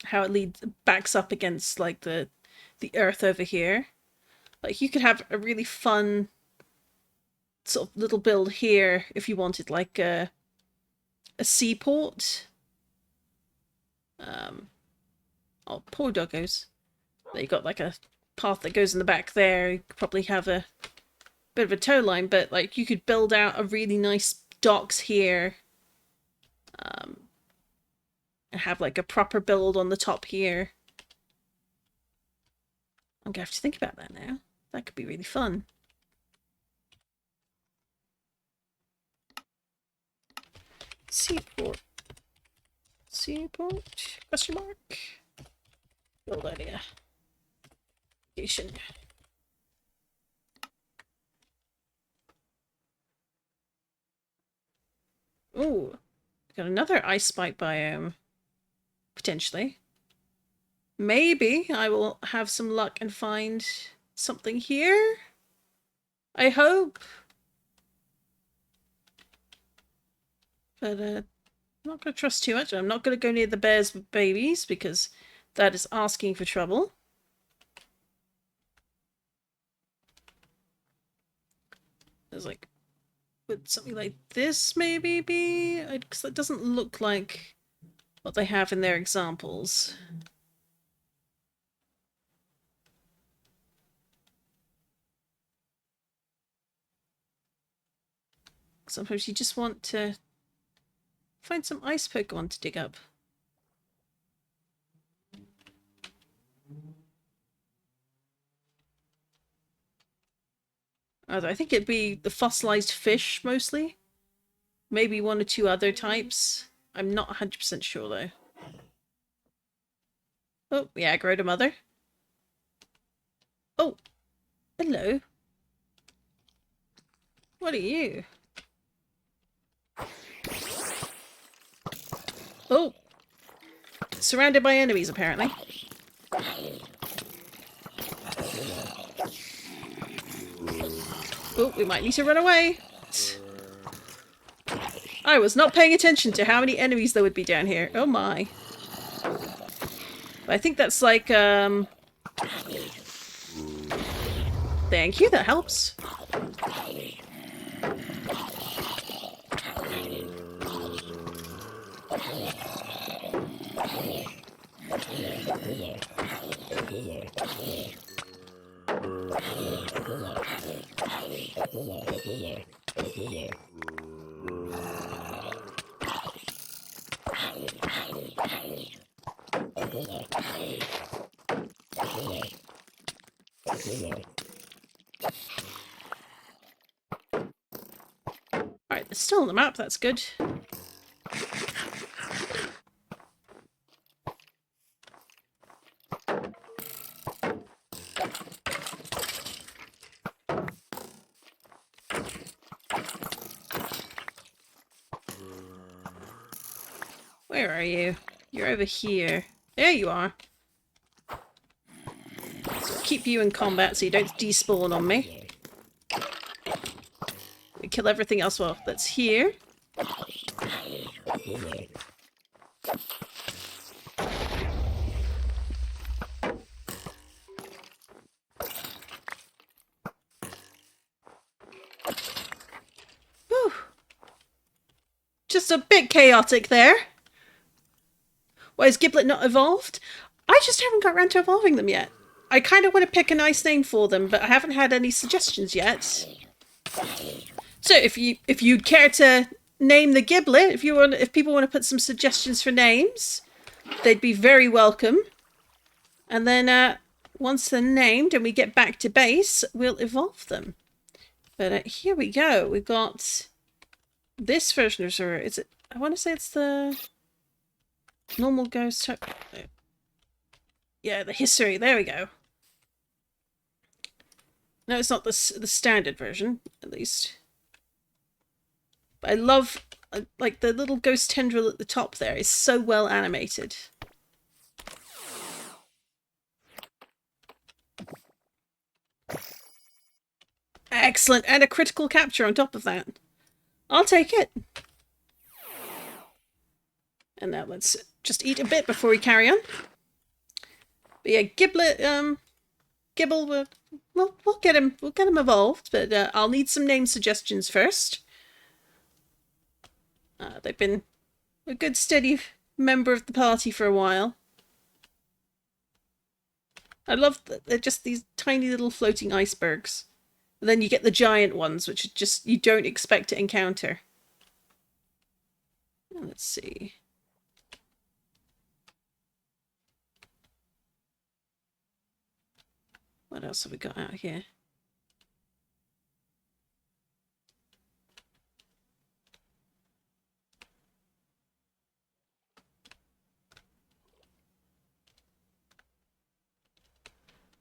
how it backs up against like the earth over here. Like you could have a really fun sort of little build here if you wanted like a seaport. Oh, poor doggos. They got like a path that goes in the back there. You could probably have a bit of a tow line, but like you could build out a really nice docks here, and have like a proper build on the top here. I'm gonna have to think about that now. That could be really fun. Seaport. Seaport? Question mark? Build area. Location. Ooh, got another ice spike biome. Potentially. Maybe I will have some luck and find something here. I hope. But I'm not going to trust too much. I'm not going to go near the bears with babies because that is asking for trouble. There's like, would something like this maybe be? Because that doesn't look like what they have in their examples. Sometimes you just want to find some ice Pokemon to dig up. Although I think it'd be the fossilized fish mostly. Maybe one or two other types. I'm not 100% sure though. Oh, yeah, aggroed a mother. Oh, hello. What are you? Oh, surrounded by enemies apparently. Oh, we might need to run away. I was not paying attention to how many enemies there would be down here. Oh my. I think that's like, thank you, that helps. Alright, it's still on the map, that's good. Where are you? You're over here. There you are. So keep you in combat so you don't despawn on me. We kill everything else off that's here. Whew. Just a bit chaotic there. Why is Giblet not evolved? I just haven't got around to evolving them yet. I kind of want to pick a nice name for them, but I haven't had any suggestions yet. So if you'd care to name the Giblet, if people want to put some suggestions for names, they'd be very welcome. And then once they're named and we get back to base, we'll evolve them. But here we go. We've got this version of Zora. Is it? I want to say it's the normal ghost type. Yeah, the history. There we go. No, it's not the standard version, at least. But I love, like, the little ghost tendril at the top there is so well animated. Excellent, and a critical capture on top of that. I'll take it. And now let's just eat a bit before we carry on. But yeah, Giblet, Gibble, we'll get him evolved, but I'll need some name suggestions first. They've been a good steady member of the party for a while. I love that they're just these tiny little floating icebergs. And then you get the giant ones, which are just you don't expect to encounter. Let's see. What else have we got out here?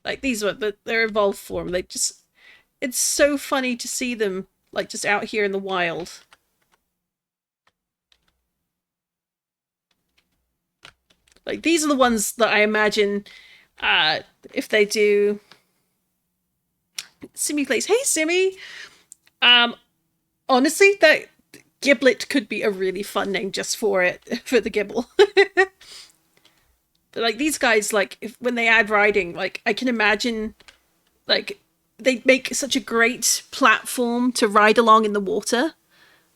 Like these ones, their evolved form, they just, it's so funny to see them like just out here in the wild. Like these are the ones that I imagine if they do Simi plays. Hey Simi! Honestly, that Giblet could be a really fun name just for it, for the Gibble. But like these guys, like when they add riding, like I can imagine, like they make such a great platform to ride along in the water.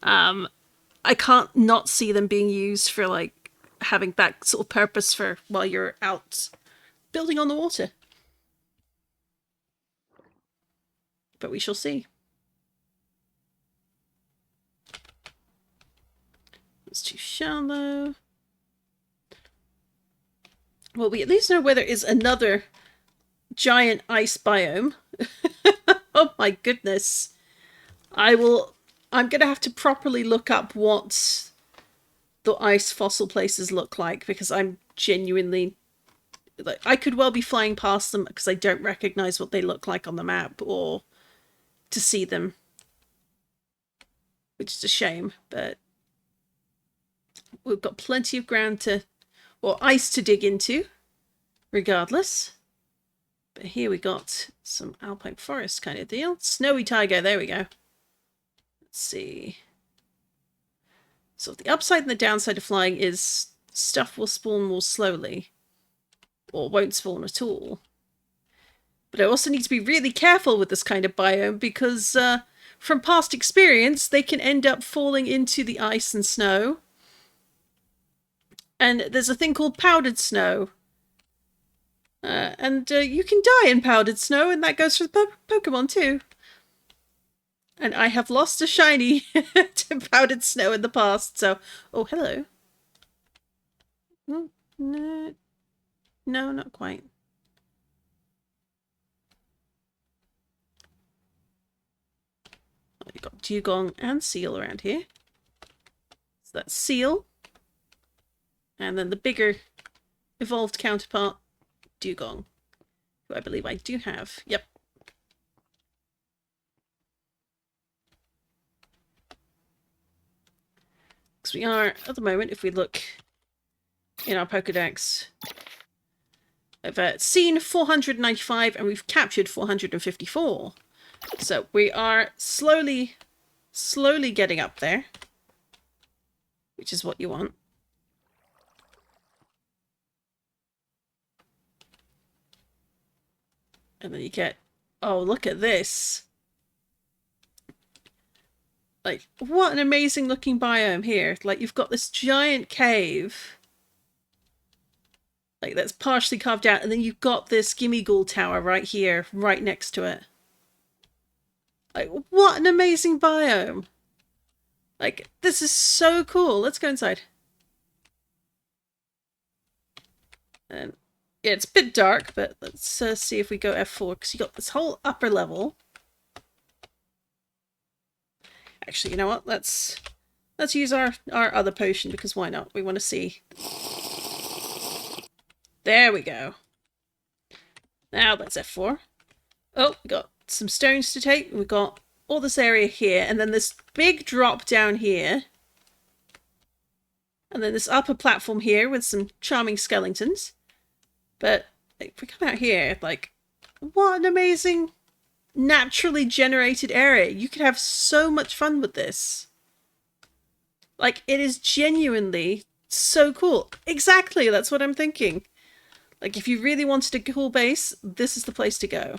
I can't not see them being used for like having that sort of purpose for while you're out building on the water. But we shall see. It's too shallow. Well, we at least know where there is another giant ice biome. Oh my goodness. I'm going to have to properly look up what the ice fossil places look like, because I'm genuinely... like, I could well be flying past them because I don't recognize what they look like on the map or to see them. Which is a shame, but we've got plenty of ground to... or ice to dig into, regardless. But here we got some alpine forest kind of deal. Snowy taiga, there we go. Let's see. So the upside and the downside of flying is stuff will spawn more slowly. Or won't spawn at all. But I also need to be really careful with this kind of biome because from past experience, they can end up falling into the ice and snow. And there's a thing called powdered snow. And you can die in powdered snow, and that goes for the Pokemon too. And I have lost a shiny to powdered snow in the past, so... Oh, hello. Oh, no. No, not quite. Oh, you've got Dugong and Seal around here. So that's Seal. And then the bigger evolved counterpart, Dugong, who I believe I do have. Yep. Because we are, at the moment, if we look in our Pokedex, I've seen 495 and we've captured 454. So we are slowly getting up there, which is what you want. And then you get, oh, look at this. Like, what an amazing looking biome here. Like, you've got this giant cave. Like, that's partially carved out. And then you've got this Gimmighoul tower right here, right next to it. Like, what an amazing biome. Like, this is so cool. Let's go inside. And yeah, it's a bit dark, but let's see if we go F4, because you got this whole upper level. Actually, you know what? Let's use our other potion, because why not? We want to see. There we go. Now that's F4. Oh, we got some stones to take. We've got all this area here, and then this big drop down here. And then this upper platform here with some charming skeletons. But if we come out here, like, what an amazing naturally generated area. You could have so much fun with this. Like, it is genuinely so cool. Exactly, that's what I'm thinking. Like, if you really wanted a cool base, this is the place to go.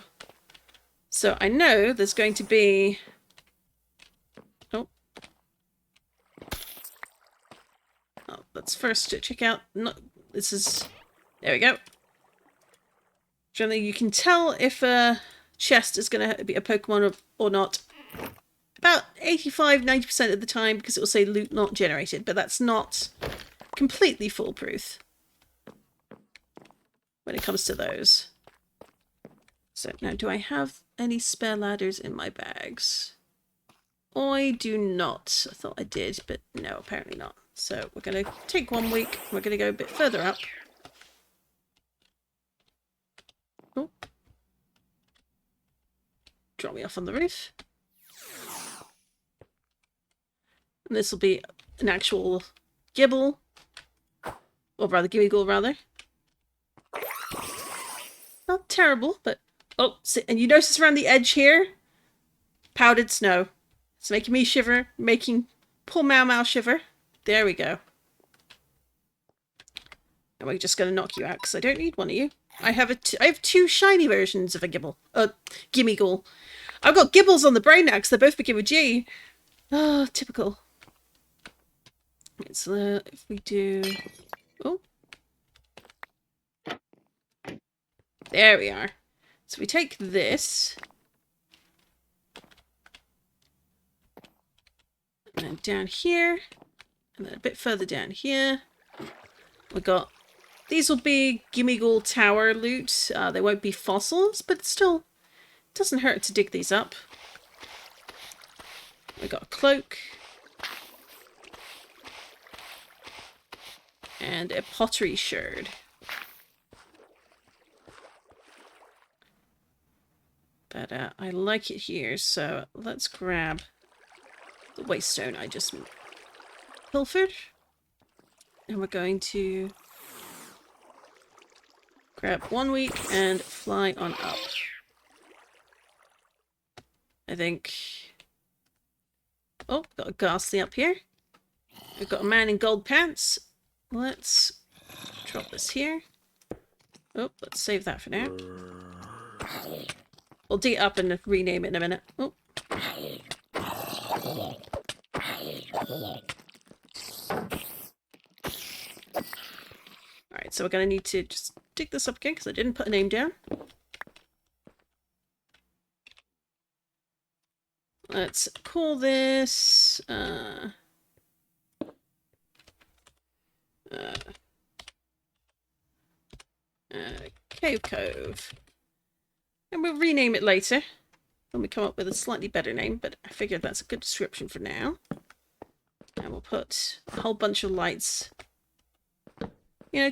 So I know there's going to be... Oh, let's first check out... No, this is... There we go. Generally, you can tell if a chest is going to be a Pokemon or not about 85-90% of the time, because it will say loot not generated, but that's not completely foolproof when it comes to those. So now, do I have any spare ladders in my bags? I do not. I thought I did, but no, apparently not. So we're going to take 1 week. We're going to go a bit further up. Oh. Drop me off on the roof. And this will be an actual Gibble. Or rather, Gimmighoul, rather. Not terrible, but... Oh, and you notice around the edge here? Powdered snow. It's making me shiver, making poor Mau Mau shiver. There we go. And we're just going to knock you out, because I don't need one of you. I have two shiny versions of a Gimmighoul. I've got Gibbles on the brain now, because they both begin with G. Oh, typical. So if we do... Oh. There we are. So we take this. And then down here. And then a bit further down here. We got... These will be Gimmighoul Tower loot. They won't be fossils, but still, it doesn't hurt to dig these up. We got a cloak. And a pottery sherd. But I like it here, so let's grab the waystone I just pilfered. And we're going to grab 1 week and fly on up. I think... Oh, got a ghastly up here. We've got a man in gold pants. Let's drop this here. Oh, let's save that for now. We'll dig it up and rename it in a minute. Oh. So we're going to need to just dig this up again because I didn't put a name down. Let's call this Cave Cove. And we'll rename it later when we come up with a slightly better name, but I figured that's a good description for now. And we'll put a whole bunch of lights. You know,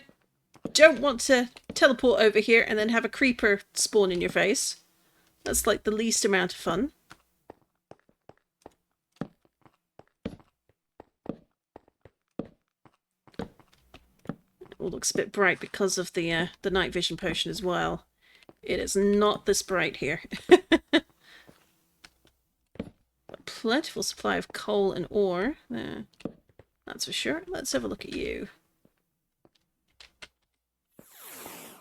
don't want to teleport over here and then have a creeper spawn in your face. That's like the least amount of fun. It all looks a bit bright because of the night vision potion as well. It is not this bright here. A plentiful supply of coal and ore there. That's for sure. Let's have a look at you.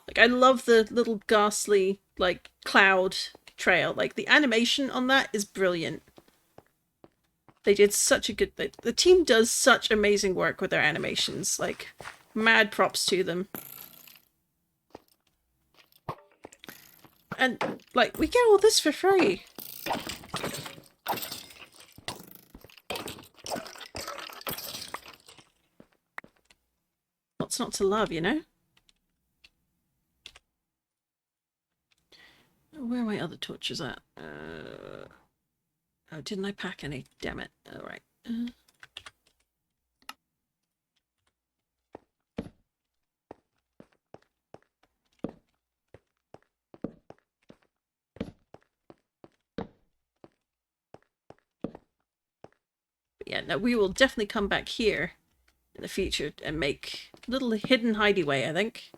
Like, I love the little ghastly, like, cloud trail. Like, the animation on that is brilliant. They did such a good... The team does such amazing work with their animations. Like, mad props to them. And, like, we get all this for free. What's not to love, you know? Where are my other torches at? Oh, didn't I pack any? Damn it. All right. Yeah, no, we will definitely come back here in the future and make a little hidden hideaway, I think.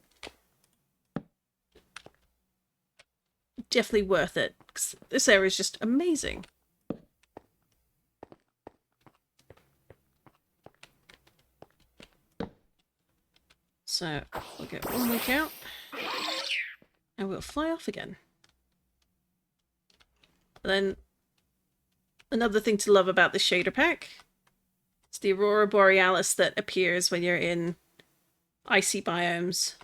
Definitely worth it, because this area is just amazing. So, we'll get one week out, and we'll fly off again. And then, another thing to love about the shader pack is the Aurora Borealis that appears when you're in icy biomes.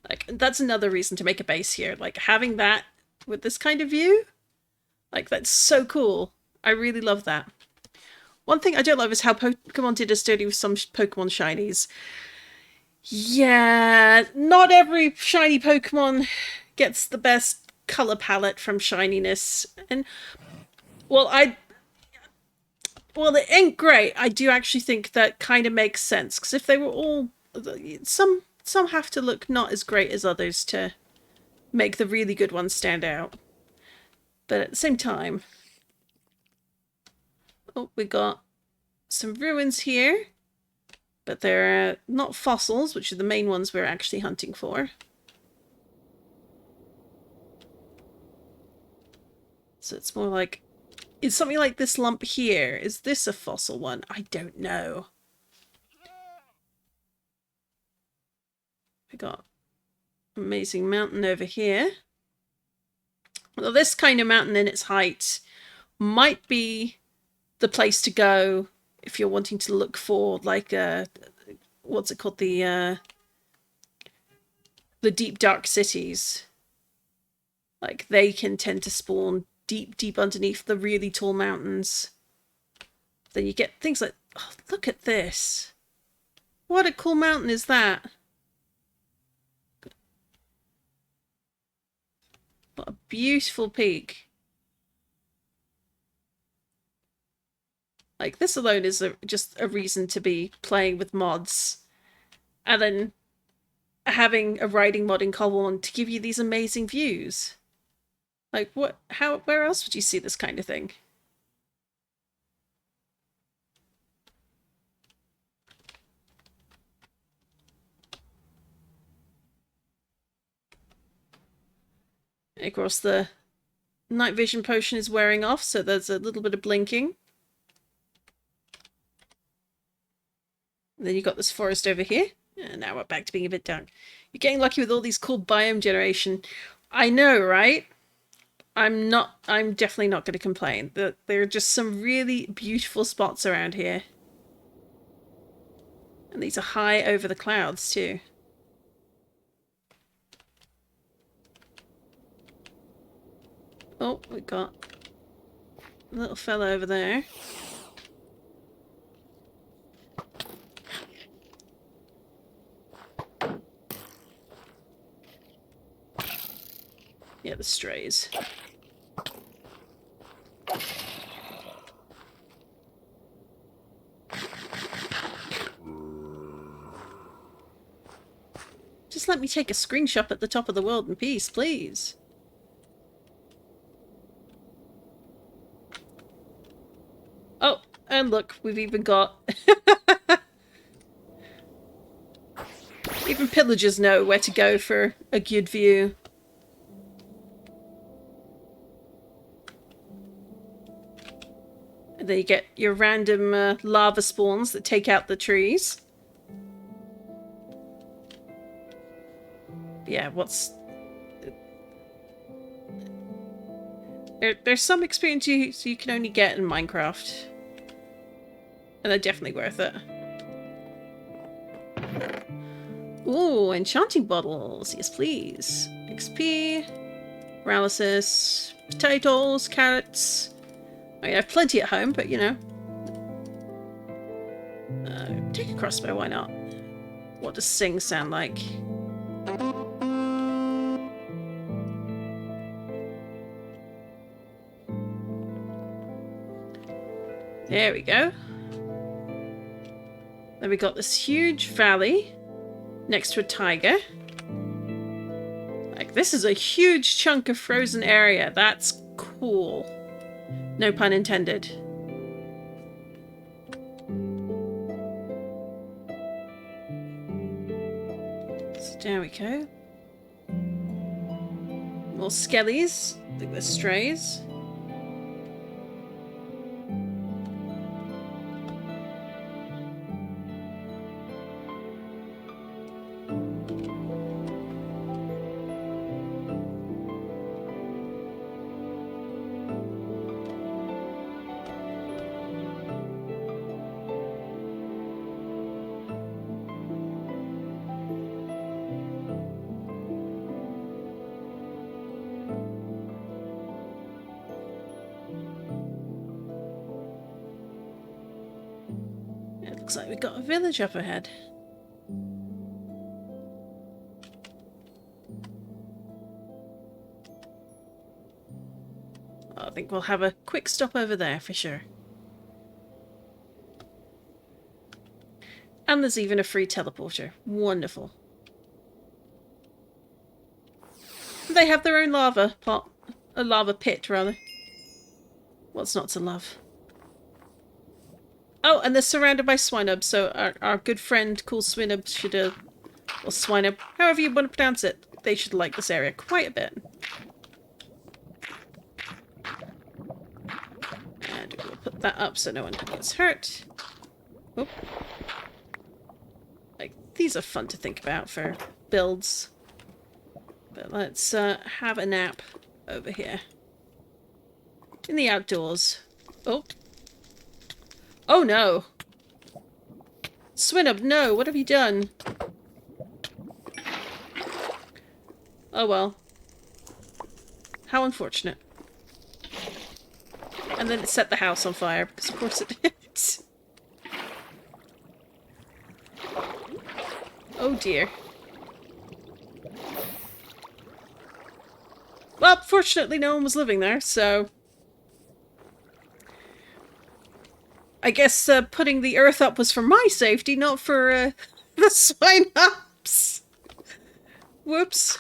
Like, that's another reason to make a base here. Like, having that with this kind of view, like, that's so cool. I really love that. One thing I don't love is how Pokemon did us dirty with some Pokemon shinies. Yeah, not every shiny Pokemon gets the best color palette from shininess. And, well, it ain't great. I do actually think that kind of makes sense. Because if they were all... Some have to look not as great as others to make the really good ones stand out. But at the same time... Oh, we got some ruins here. But they're not fossils, which are the main ones we're actually hunting for. So it's more like... Is something like this lump here? Is this a fossil one? I don't know. We got amazing mountain over here. Well, this kind of mountain in its height might be the place to go if you're wanting to look for, like, what's it called? The deep dark cities. Like, they can tend to spawn deep, deep underneath the really tall mountains. Then you get things like, oh, look at this. What a cool mountain is that? What a beautiful peak. Like, this alone is just a reason to be playing with mods. And then having a riding mod in Cobblemon to give you these amazing views. Like, where else would you see this kind of thing? Of course, the night vision potion is wearing off, so there's a little bit of blinking. And then you've got this forest over here. And now we're back to being a bit dark. You're getting lucky with all these cool biome generation. I know, right? I'm definitely not going to complain. There are just some really beautiful spots around here. And these are high over the clouds too. Oh, we got a little fella over there. Yeah, the strays. Just let me take a screenshot at the top of the world in peace, please. Oh, and look, we've even got... Even pillagers know where to go for a good view. And then you get your random lava spawns that take out the trees. Yeah, what's... There's some experience you can only get in Minecraft. And they're definitely worth it. Ooh, enchanting bottles. Yes, please. XP, paralysis, potatoes, carrots. I mean, I have plenty at home, but you know. Take a crossbow, why not? What does sing sound like? There we go. Then we got this huge valley next to a tiger. Like, this is a huge chunk of frozen area. That's cool. No pun intended. So there we go. More skellies. I think they're strays. Looks like we've got a village up ahead. I think we'll have a quick stop over there for sure. And there's even a free teleporter. Wonderful. They have their own lava pot. A lava pit, rather. What's not to love? Oh, and they're surrounded by swinub, so our good friend, cool swinub, should, or swinub, however you want to pronounce it, they should like this area quite a bit. And we'll put that up so no one gets hurt. Oop. Like, these are fun to think about for builds. But let's have a nap over here. In the outdoors. Oh. Oh no! Swinub, no! What have you done? Oh well. How unfortunate. And then it set the house on fire, because of course it did. Oh dear. Well, fortunately no one was living there, so... I guess putting the earth up was for my safety, not for the swine ups. Whoops.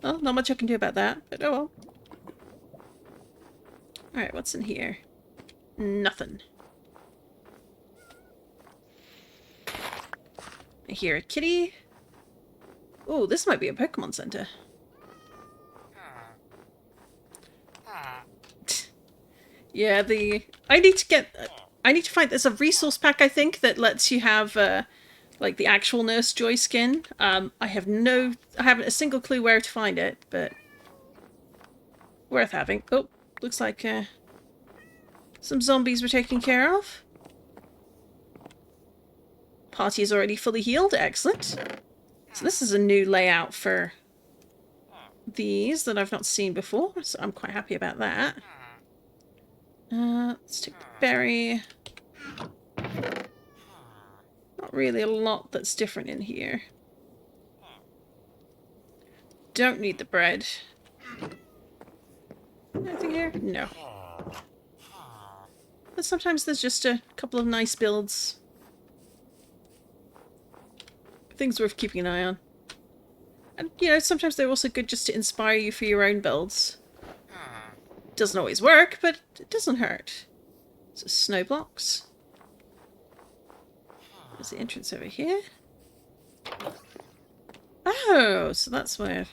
Well, not much I can do about that, but oh well. Alright, what's in here? Nothing. I hear a kitty. Oh, this might be a Pokemon Center. Yeah, I need to find, there's a resource pack, I think, that lets you have, like, the actual Nurse Joy skin. I haven't a single clue where to find it, but worth having. Oh, looks like some zombies were taken care of. Party is already fully healed. Excellent. So this is a new layout for these that I've not seen before, so I'm quite happy about that. Let's take the berry. Not really a lot that's different in here. Don't need the bread. Anything here? No. But sometimes there's just a couple of nice builds. Things worth keeping an eye on. And, you know, sometimes they're also good just to inspire you for your own builds. Doesn't always work, but it doesn't hurt. So snow blocks. There's the entrance over here. Oh, so that's where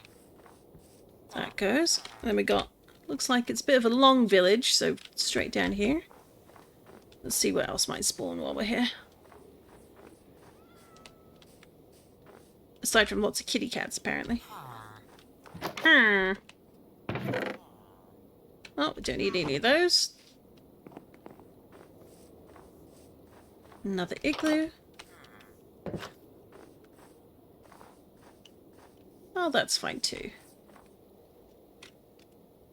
that goes. And then we got, looks like it's a bit of a long village, so straight down here. Let's see what else might spawn while we're here. Aside from lots of kitty cats, apparently. Oh, we don't need any of those. Another igloo. Oh, that's fine too.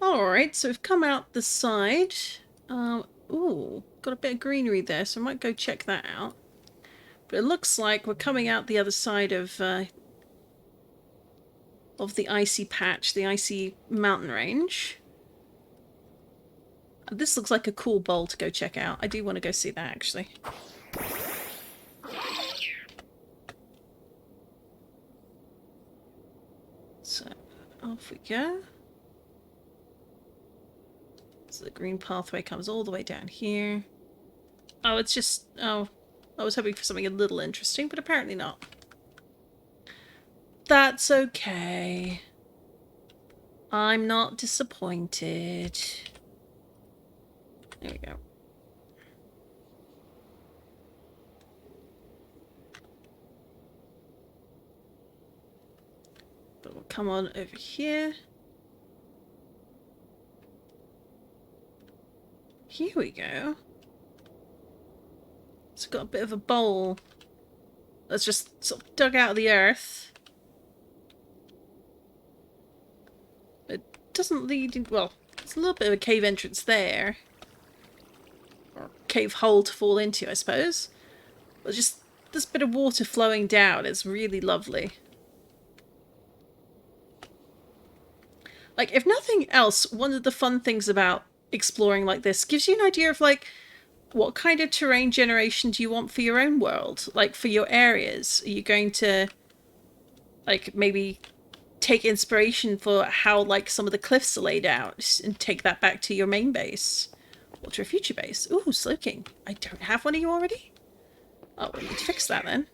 Alright, so we've come out the side. Ooh, got a bit of greenery there, so I might go check that out. But it looks like we're coming out the other side of the icy patch, the icy mountain range. This looks like a cool bowl to go check out. I do want to go see that, actually. So, off we go. So the green pathway comes all the way down here. Oh, it's just... Oh, I was hoping for something a little interesting, but apparently not. That's okay. I'm not disappointed. There we go. But we'll come on over here. Here we go. It's got a bit of a bowl that's just sort of dug out of the earth. It doesn't lead in, well, it's a little bit of a cave entrance there. Or cave hole to fall into, I suppose. But just this bit of water flowing down is really lovely. Like, if nothing else, one of the fun things about exploring like this gives you an idea of, like, what kind of terrain generation do you want for your own world? Like, for your areas? Are you going to, like, maybe take inspiration for how, like, some of the cliffs are laid out and take that back to your main base? Or to a future base? Ooh, Slowking. I don't have one of you already? Oh, we need to fix that then.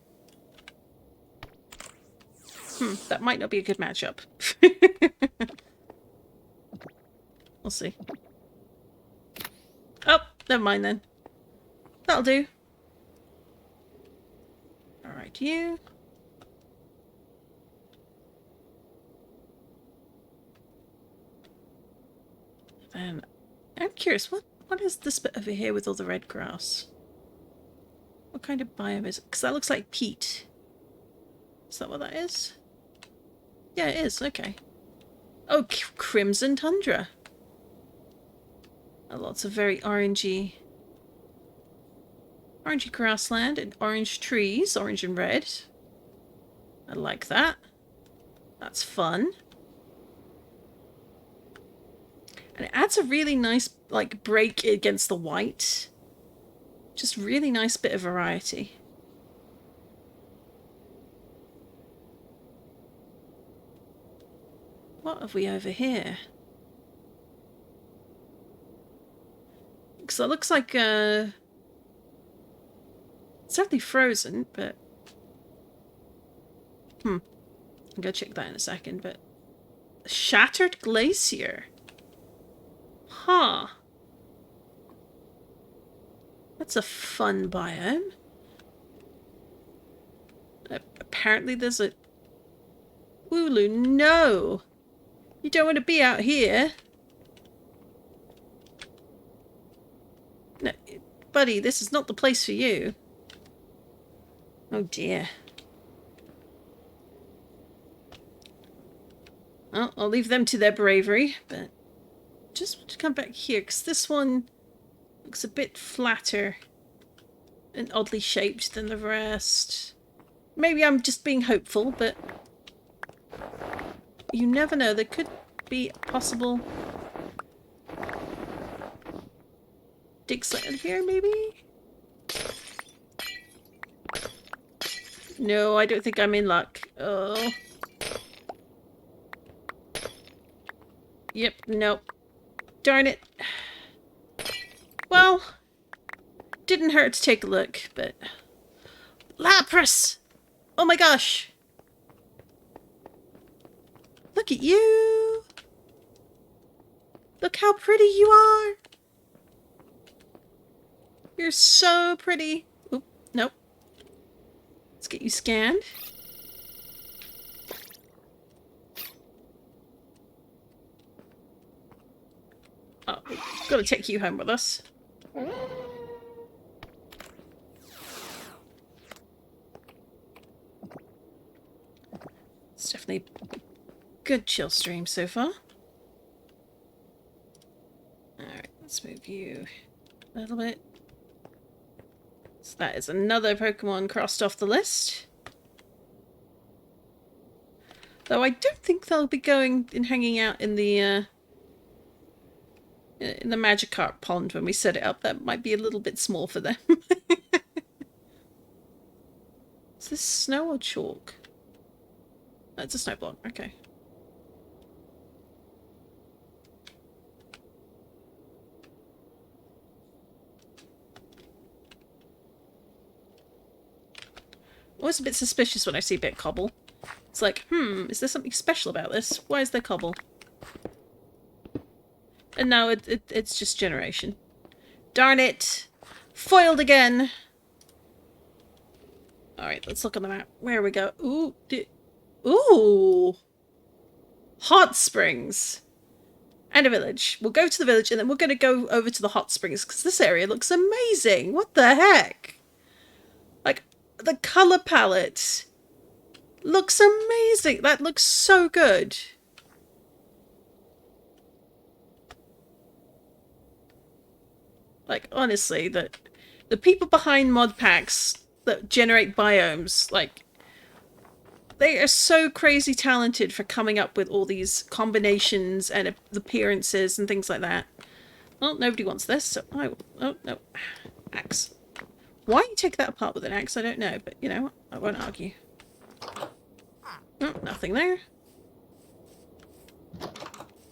That might not be a good matchup. We'll see. Oh, never mind then. That'll do. Alright, you. Then, I'm curious, what is this bit over here with all the red grass? What kind of biome is it? Because that looks like peat. Is that what that is? Yeah, it is. Okay. Oh, Crimson Tundra. Lots of very orangey grassland and orange trees, orange and red. I like that. That's fun. And it adds a really nice, like, break against the white. Just really nice bit of variety. What have we over here? Because it looks like it's certainly frozen, but I'll go check that in a second. But Shattered Glacier, huh? That's a fun biome. Apparently there's a Wooloo. No, you don't want to be out here. buddy, this is not the place for you. Oh dear. Well, I'll leave them to their bravery, but just want to come back here, because this one looks a bit flatter and oddly shaped than the rest. Maybe I'm just being hopeful, but you never know. There could be a possible dig site in here, maybe? No, I don't think I'm in luck. Oh. Yep, nope. Darn it. Well, didn't hurt to take a look, but... Lapras! Oh my gosh! Look at you! Look how pretty you are! You're so pretty. Oop, nope. Let's get you scanned. Oh, we've got to take you home with us. It's definitely a good chill stream so far. Alright, let's move you a little bit. So that is another Pokemon crossed off the list. Though I don't think they'll be going and hanging out in the Magikarp pond when we set it up. That might be a little bit small for them. Is this snow or chalk? It's a snow block, okay. Always a bit suspicious when I see a bit cobble. It's like, is there something special about this? Why is there cobble? And no, it's just generation. Darn it! Foiled again! Alright, let's look on the map. Where we go? Ooh! Ooh! Hot springs! And a village. We'll go to the village and then we're going to go over to the hot springs because this area looks amazing! What the heck? Like, the colour palette looks amazing! That looks so good! Like, honestly, the people behind mod packs that generate biomes, like, they are so crazy talented for coming up with all these combinations and appearances and things like that. Well, nobody wants this, so I will. Oh, no. Axe. Why you take that apart with an axe, I don't know, but, you know, I won't argue. Oh, nothing there.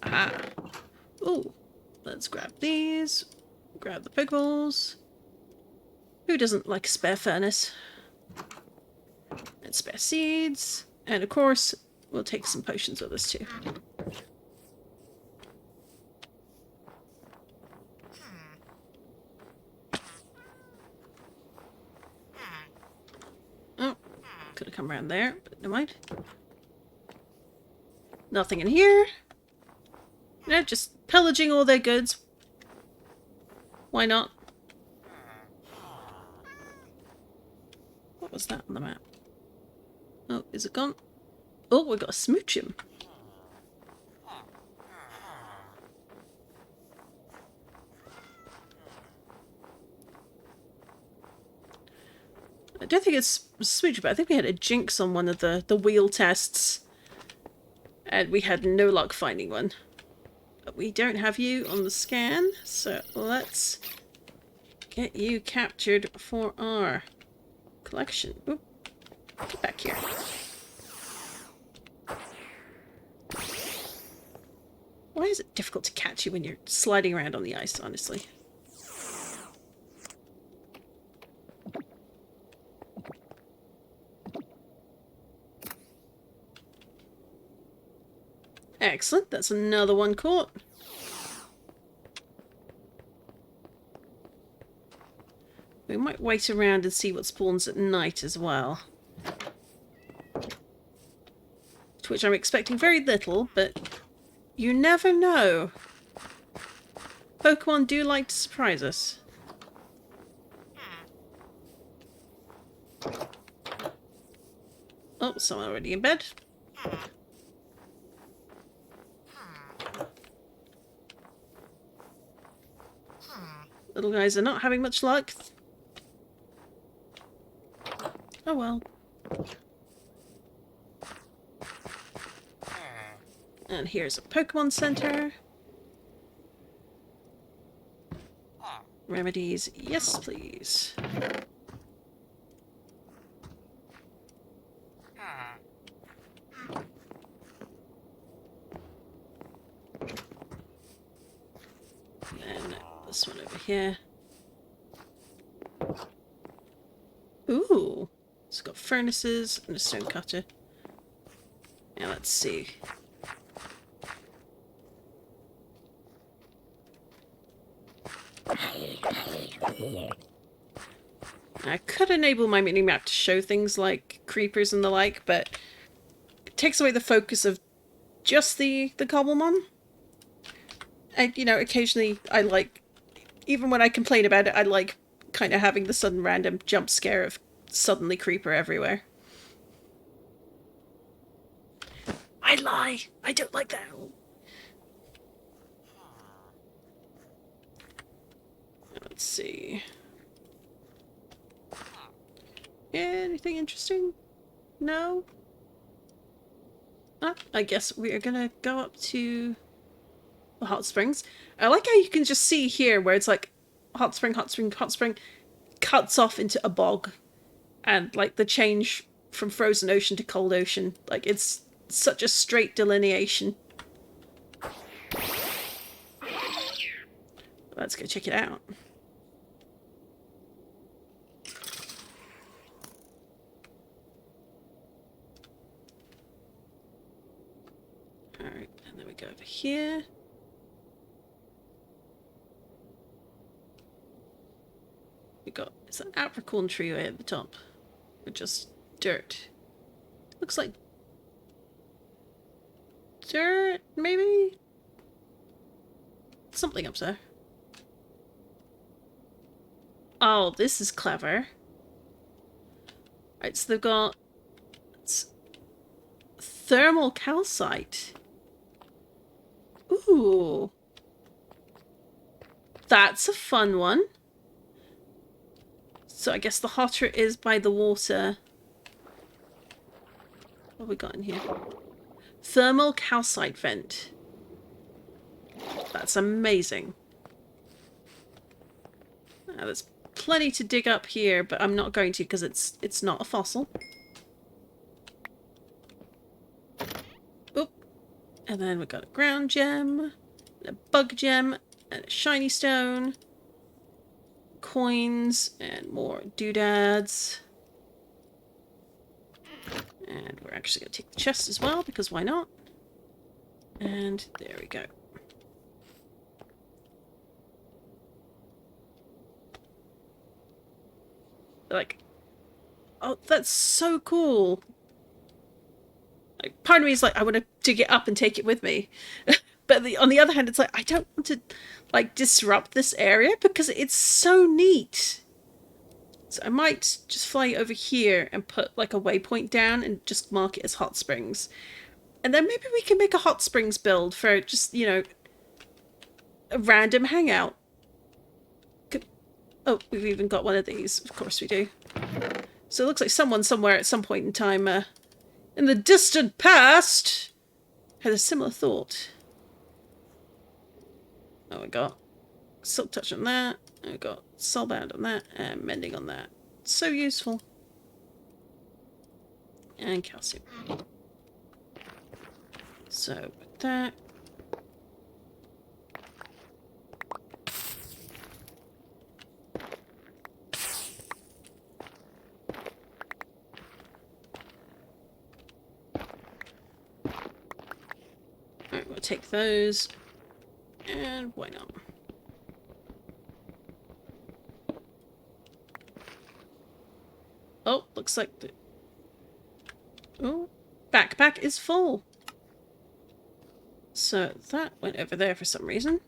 Aha. Ooh. Let's grab these. Grab the Pokeballs. Who doesn't like a spare furnace? And spare seeds. And of course, we'll take some potions with us too. Oh, could have come around there, but never mind. Nothing in here. No, just pillaging all their goods. Why not? What was that on the map? Oh, is it gone? Oh, we got a Smoochum. I don't think it's Smoochum, but I think we had a Jinx on one of the wheel tests. And we had no luck finding one. But we don't have you on the scan, so let's get you captured for our collection. Oop. Get back here. Why is it difficult to catch you when you're sliding around on the ice, honestly? Excellent, that's another one caught. We might wait around and see what spawns at night as well. To which I'm expecting very little, but you never know. Pokemon do like to surprise us. Oh, someone already in bed. Little guys are not having much luck. Oh well. And here's a Pokemon Center. Remedies, yes please. And then this one over here. Ooh, it's got furnaces and a stone cutter. Now let's see. I could enable my mini-map to show things like creepers and the like, but it takes away the focus of just the Cobblemon. And, you know, occasionally I like, even when I complain about it, I like kind of having the sudden random jump scare of suddenly creeper everywhere. I lie! I don't like that. Let's see. Anything interesting? No? I guess we are gonna go up to the hot springs. I like how you can just see here where it's like hot spring, hot spring, hot spring cuts off into a bog. And like the change from frozen ocean to cold ocean. Like it's such a straight delineation. Let's go check it out. Alright, and then we go over here. We got, is that an apricorn tree way at the top? Or just dirt? Looks like dirt, maybe? Something up there. Oh, this is clever. Right, so they've got thermal calcite. Ooh. That's a fun one. So I guess the hotter it is by the water. What have we got in here? Thermal calcite vent. That's amazing. Now, there's plenty to dig up here, but I'm not going to because it's not a fossil. Oop. And then we've got a ground gem, a bug gem, and a shiny stone. Coins and more doodads. And we're actually going to take the chest as well, because why not? And there we go. Like, oh, that's so cool. Like, part of me is like, I want to dig it up and take it with me. But on the other hand, it's like, I don't want to, like, disrupt this area because it's so neat. So I might just fly over here and put, like, a waypoint down and just mark it as hot springs. And then maybe we can make a hot springs build for just, you know, a random hangout. Oh, we've even got one of these. Of course we do. So it looks like someone somewhere at some point in time in the distant past had a similar thought. Oh, we got silk touch on that. We got soulbound on that, and mending on that. So useful. And calcium. So with that. Alright, we'll take those. And why not? Oh, looks like the... Oh, backpack is full. So that went over there for some reason.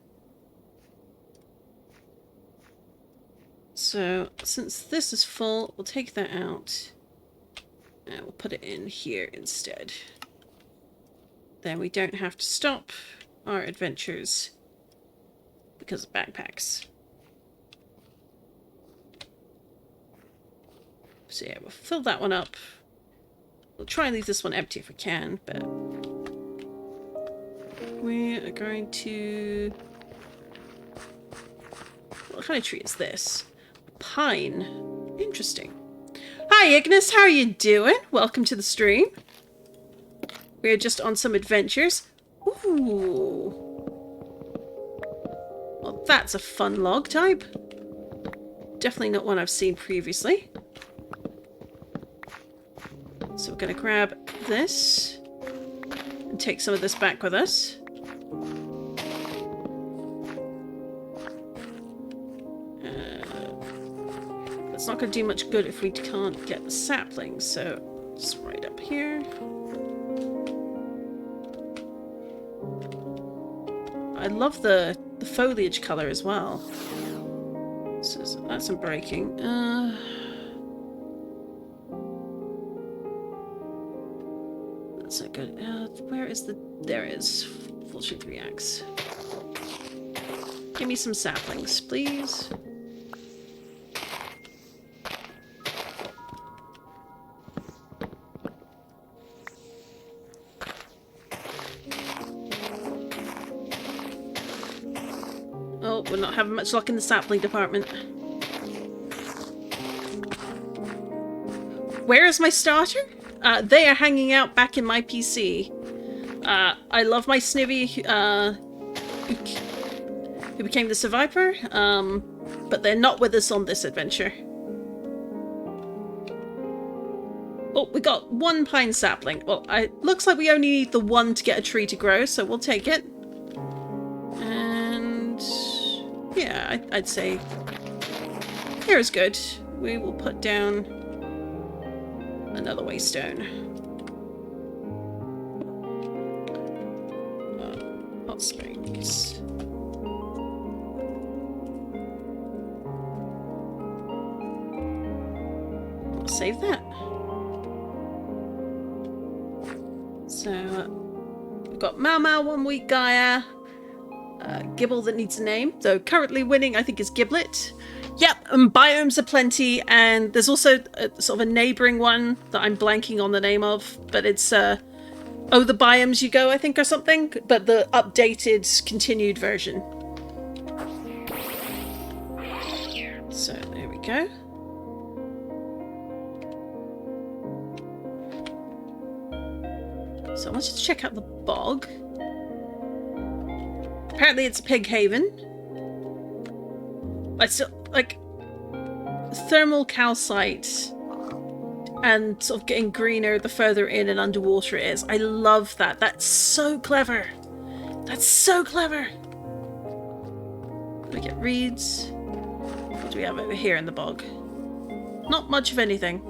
So since this is full, we'll take that out. And we'll put it in here instead. Then we don't have to stop our adventures because of backpacks. So yeah, we'll fill that one up. We'll try and leave this one empty if we can, but we are going to... What kind of tree is this? Pine. Interesting. Hi Ignis, how are you doing? Welcome to the stream. We're just on some adventures. Ooh. Well, that's a fun log type. Definitely not one I've seen previously. So we're going to grab this and take some of this back with us. That's not going to do much good if we can't get the saplings, so just right up here. I love the foliage color as well. So that's unbreaking. That's not good. Where is the... There it is. Full shape 3-axe. Give me some saplings, please. Oh, we're not having much luck in the sapling department. Where is my starter? They are hanging out back in my PC. I love my Snivy, who became the survivor, but they're not with us on this adventure. Oh, we got one pine sapling. Well, looks like we only need the one to get a tree to grow, so we'll take it. And yeah, I'd say here is good. We will put down another waystone. Hot springs. We'll save that. So we've got Mau Mau 1 week, Gaia, Gibble that needs a name. So currently winning, I think, is Giblet. Yep, and biomes are plenty, and there's also sort of a neighbouring one that I'm blanking on the name of, but it's Oh the Biomes You Go, I think, or something, but the updated, continued version. So there we go. So I wanted to check out the bog. Apparently it's a pig haven. I still like thermal calcite and sort of getting greener the further in and underwater it is. I love that. That's so clever. That's so clever. We get reeds. What do we have over here in the bog? Not much of anything.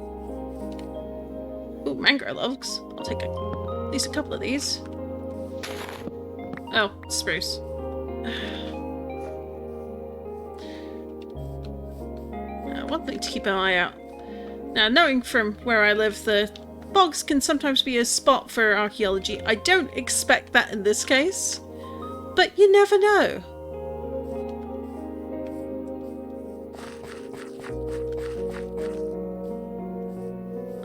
Ooh, mangrove logs. I'll take at least a couple of these. Oh, spruce. One thing to keep an eye out. Now, knowing from where I live, the bogs can sometimes be a spot for archaeology. I don't expect that in this case, but you never know.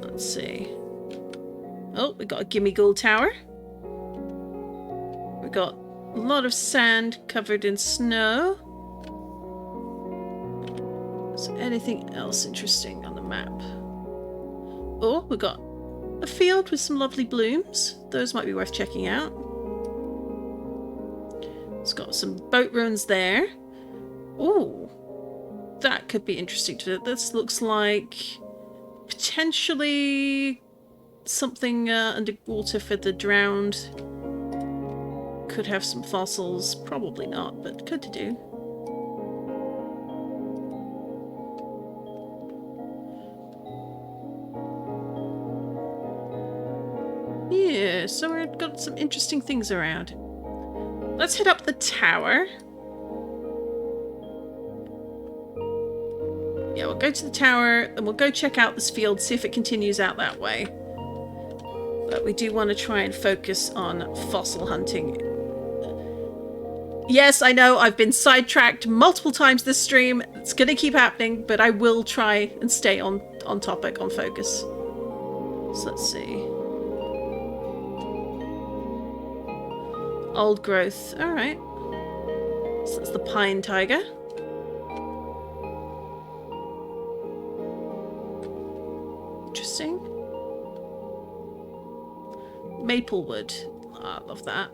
Let's see. Oh, we got a gimme gold tower. We got a lot of sand covered in snow. Is there anything else interesting on the map? Oh, we got a field with some lovely blooms. Those might be worth checking out. It's got some boat ruins there. Oh, that could be interesting to do. This looks like potentially something underwater for the drowned. Could have some fossils. Probably not, but good to do. Yeah, so we've got some interesting things around. Let's head up the tower. Yeah, we'll go to the tower, and we'll go check out this field, see if it continues out that way. But we do want to try and focus on fossil hunting. Yes, I know, I've been sidetracked multiple times this stream. It's going to keep happening, but I will try and stay on topic, on focus. So let's see. Old growth. Alright. So that's the pine tiger. Interesting. Maple wood. Oh, I love that.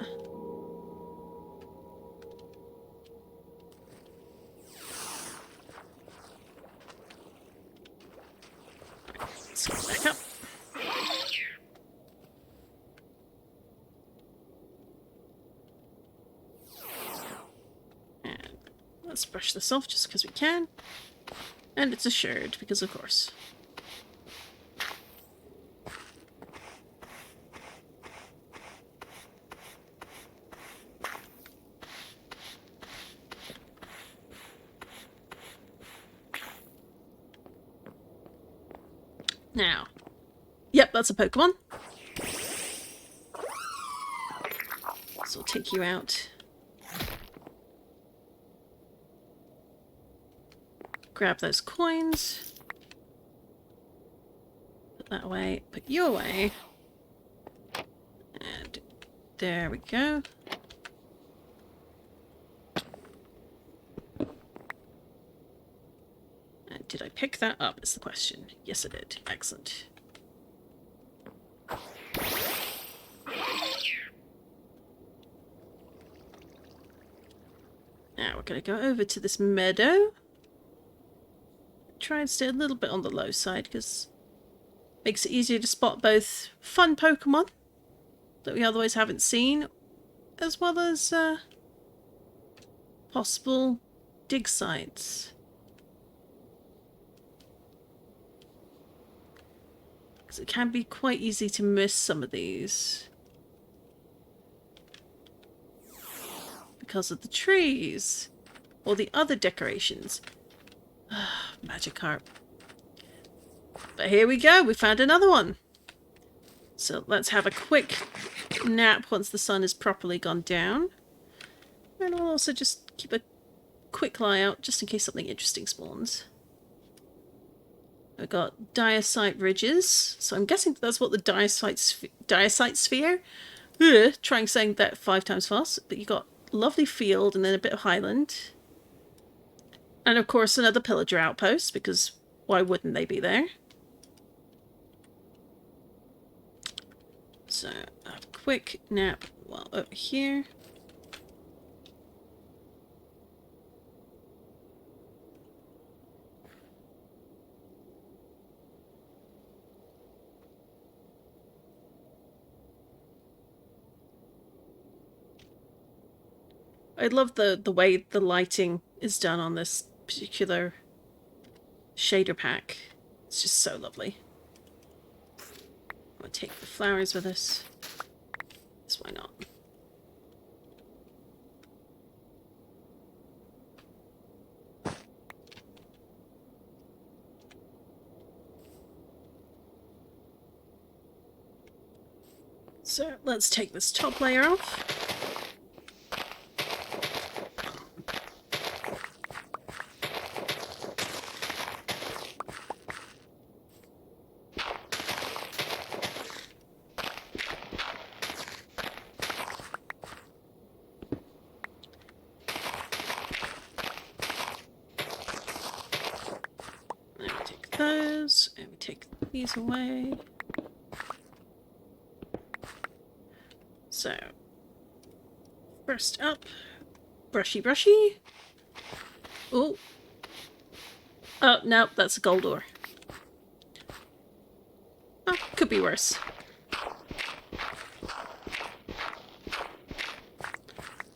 Let's go back up. And let's brush this off just because we can. And it's assured, because of course. Now, yep, that's a Pokemon. So we'll take you out. Grab those coins. Put that away. Put you away. And there we go. Did I pick that up is the question. Yes, I did. Excellent. Now we're going to go over to this meadow. Try and stay a little bit on the low side because it makes it easier to spot both fun Pokemon that we otherwise haven't seen, as well as possible dig sites. Because it can be quite easy to miss some of these because of the trees or the other decorations. Magikarp. But here we go, we found another one. So let's have a quick nap once the sun is properly gone down. And we'll also just keep a quick eye out just in case something interesting spawns. We've got Diasite Ridges, so I'm guessing that's what the Diasite Sphere? Ugh, trying saying that 5 times fast. But you got lovely field and then a bit of highland. And of course another pillager outpost, because why wouldn't they be there? So, a quick nap while over here. I love the way the lighting is done on this particular shader pack. It's just so lovely. I'm going to take the flowers with us. Yes, why not? So let's take this top layer off. And we take these away. So, first up, brushy brushy. Oh. Oh, no, that's a gold ore. Oh, could be worse.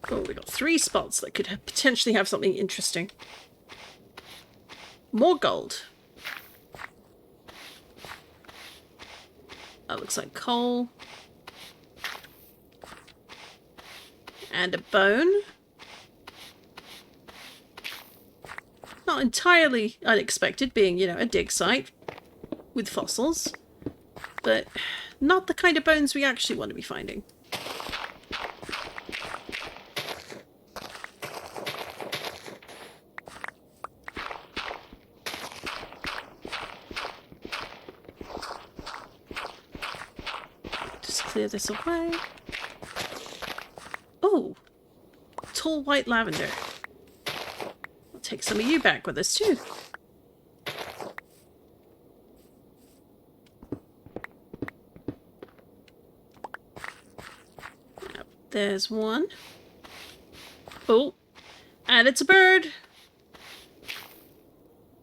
Oh, we got 3 spots that could potentially have something interesting. More gold. That looks like coal. And a bone. Not entirely unexpected, being, you know, a dig site with fossils. But not the kind of bones we actually want to be finding. Just clear this away. Oh, tall white lavender. I'll take some of you back with us too. There's one. Oh, and it's a bird.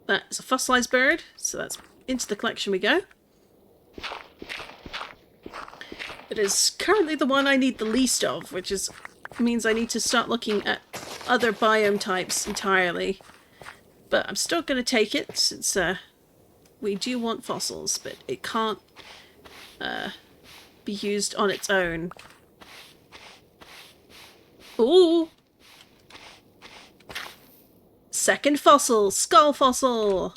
That's a fossilized bird, so that's into the collection we go. It is currently the one I need the least of, which means I need to start looking at other biome types entirely. But I'm still going to take it, since we do want fossils, but it can't be used on its own. Ooh! Second fossil! Skull fossil!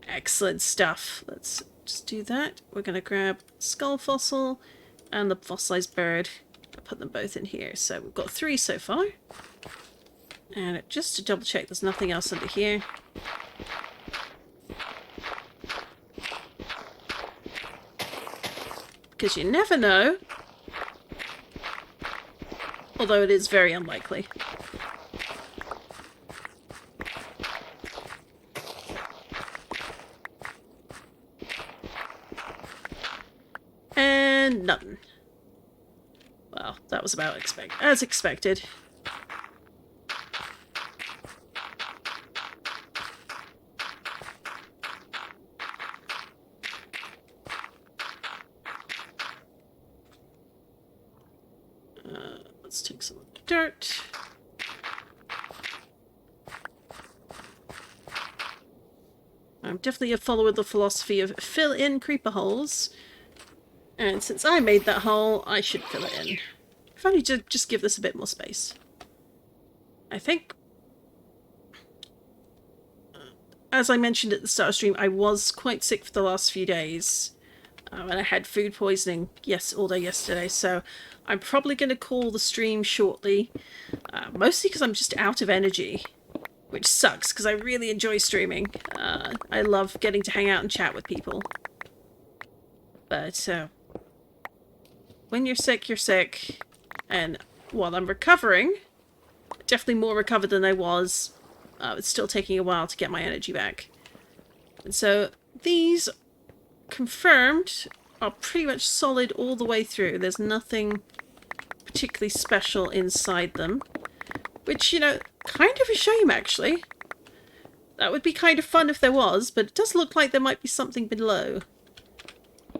Excellent stuff. Let's just do that. We're going to grab skull fossil and the fossilized bird. I'll put them both in here. So we've got 3 so far. And just to double check there's nothing else under here. Because you never know. Although it is very unlikely. And nothing. Well, that was about as expected. Let's take some of the dirt. I'm definitely a follower of the philosophy of fill in creeper holes. And since I made that hole, I should fill it in. If only to just give this a bit more space. I think, as I mentioned at the start of the stream, I was quite sick for the last few days. And I had food poisoning all day yesterday, so I'm probably going to call the stream shortly. Mostly because I'm just out of energy, which sucks because I really enjoy streaming. I love getting to hang out and chat with people. But when you're sick, you're sick. And while I'm recovering, definitely more recovered than I was, it's still taking a while to get my energy back. And so these confirmed are pretty much solid all the way through. There's nothing particularly special inside them, which, you know, kind of a shame actually. That would be kind of fun if there was, but it does look like there might be something below.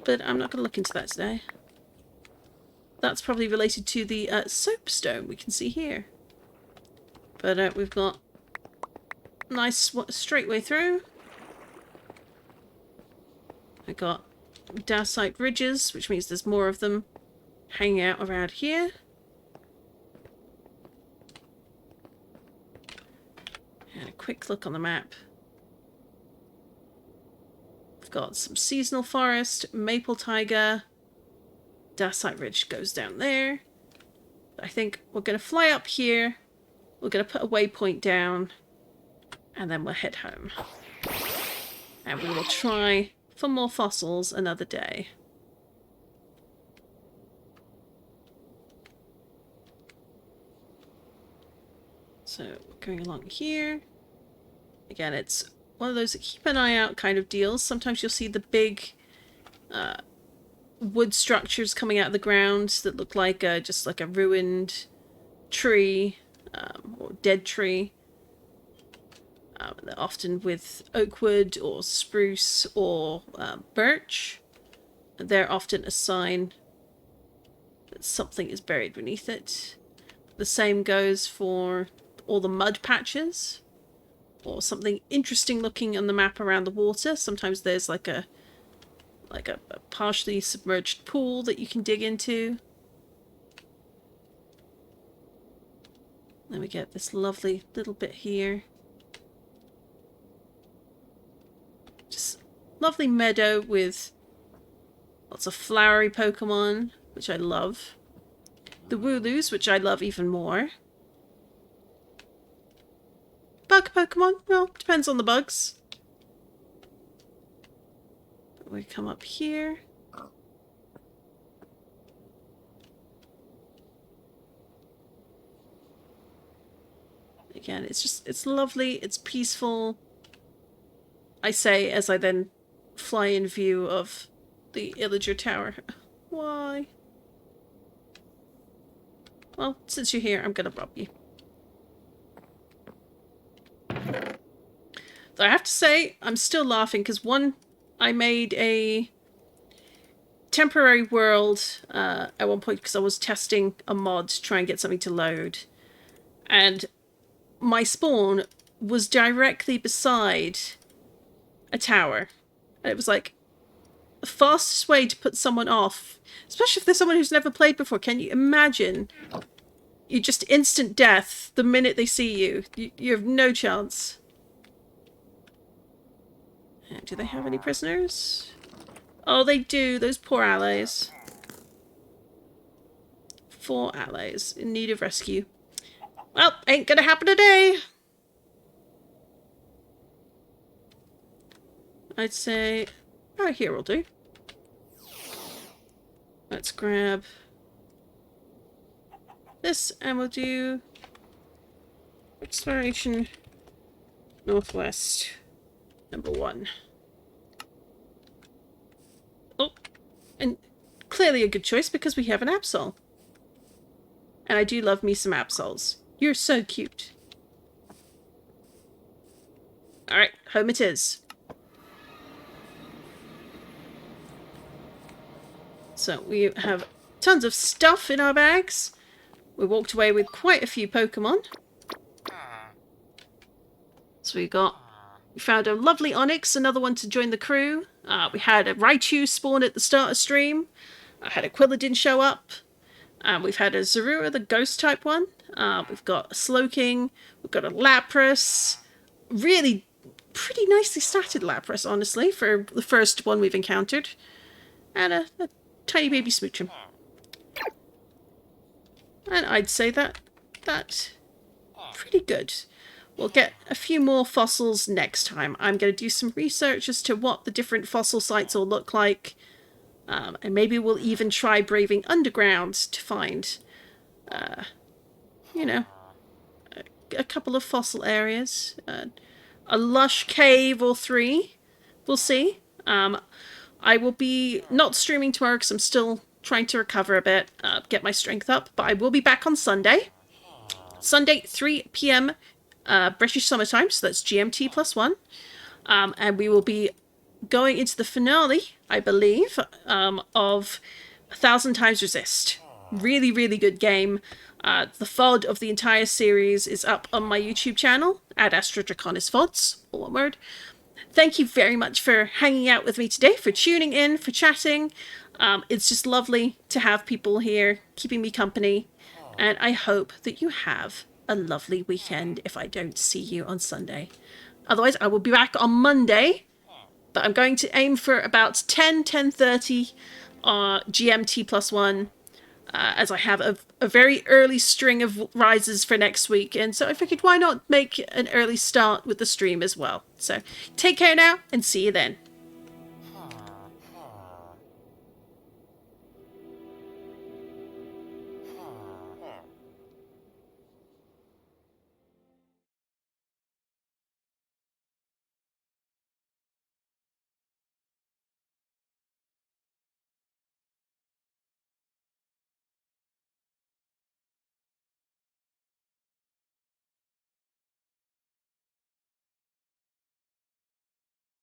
But I'm not going to look into that today. That's probably related to the soapstone we can see here. But we've got nice straight way through. I got dacite ridges, which means there's more of them hanging out around here. And a quick look on the map. We've got some seasonal forest, maple taiga, dacite ridge goes down there. I think we're going to fly up here, we're going to put a waypoint down, and then we'll head home. And we will try for more fossils another day. So we're going along here. Again, it's one of those keep an eye out kind of deals. Sometimes you'll see the big wood structures coming out of the ground that look like just like a ruined tree or dead tree. They're often with oak wood or spruce or birch. They're often a sign that something is buried beneath it. The same goes for all the mud patches or something interesting looking on the map around the water. Sometimes there's like a partially submerged pool that you can dig into. Then we get this lovely little bit here. Just lovely meadow with Lots of flowery Pokemon, which I love. The Wooloos, which I love even more. Bug Pokemon? Well, depends on the bugs. We come up here. Again, it's lovely, it's peaceful. I say as I then fly in view of the Illager Tower. Why? Well, since you're here, I'm gonna rob you. Though I have to say, I'm still laughing because I made a temporary world at one point because I was testing a mod to try and get something to load. And my spawn was directly beside a tower. And it was like the fastest way to put someone off, especially if there's someone who's never played before. Can you imagine? You just instant death the minute they see you. You have no chance. Do they have any prisoners? Oh, they do. Those poor allies. 4 allies in need of rescue. Well, ain't gonna happen today. I'd say right here will do. Let's grab this and we'll do Exploration Northwest #1. Oh, and clearly a good choice because we have an Absol. And I do love me some Absols. You're so cute. Alright, home it is. So we have tons of stuff in our bags. We walked away with quite a few Pokemon. So we found a lovely Onyx, another one to join the crew. We had a Raichu spawn at the start of stream. I had a Quilladin show up. We've had a Zorua, the ghost type one. We've got a Slowking. We've got a Lapras. Really pretty nicely statted Lapras, honestly, for the first one we've encountered. And a tiny baby Smoochum. And I'd say that's pretty good. We'll get a few more fossils next time. I'm going to do some research as to what the different fossil sites will look like. And maybe we'll even try braving underground to find, you know, a couple of fossil areas. A lush cave or 3. We'll see. I will be not streaming tomorrow because I'm still trying to recover a bit, get my strength up. But I will be back on Sunday. Sunday, 3 p.m. British summertime, so that's GMT +1. And we will be going into the finale, I believe, of 1,000 Times Resist. Really, really good game. The VOD of the entire series is up on my YouTube channel, AdAstraDraconis VODs, all one word. Thank you very much for hanging out with me today, for tuning in, for chatting. It's just lovely to have people here keeping me company. And I hope that you have a lovely weekend if I don't see you on Sunday. Otherwise, I will be back on Monday. But I'm going to aim for about 10:30 GMT +1. As I have a very early string of rises for next week. And so I figured why not make an early start with the stream as well. So take care now and see you then.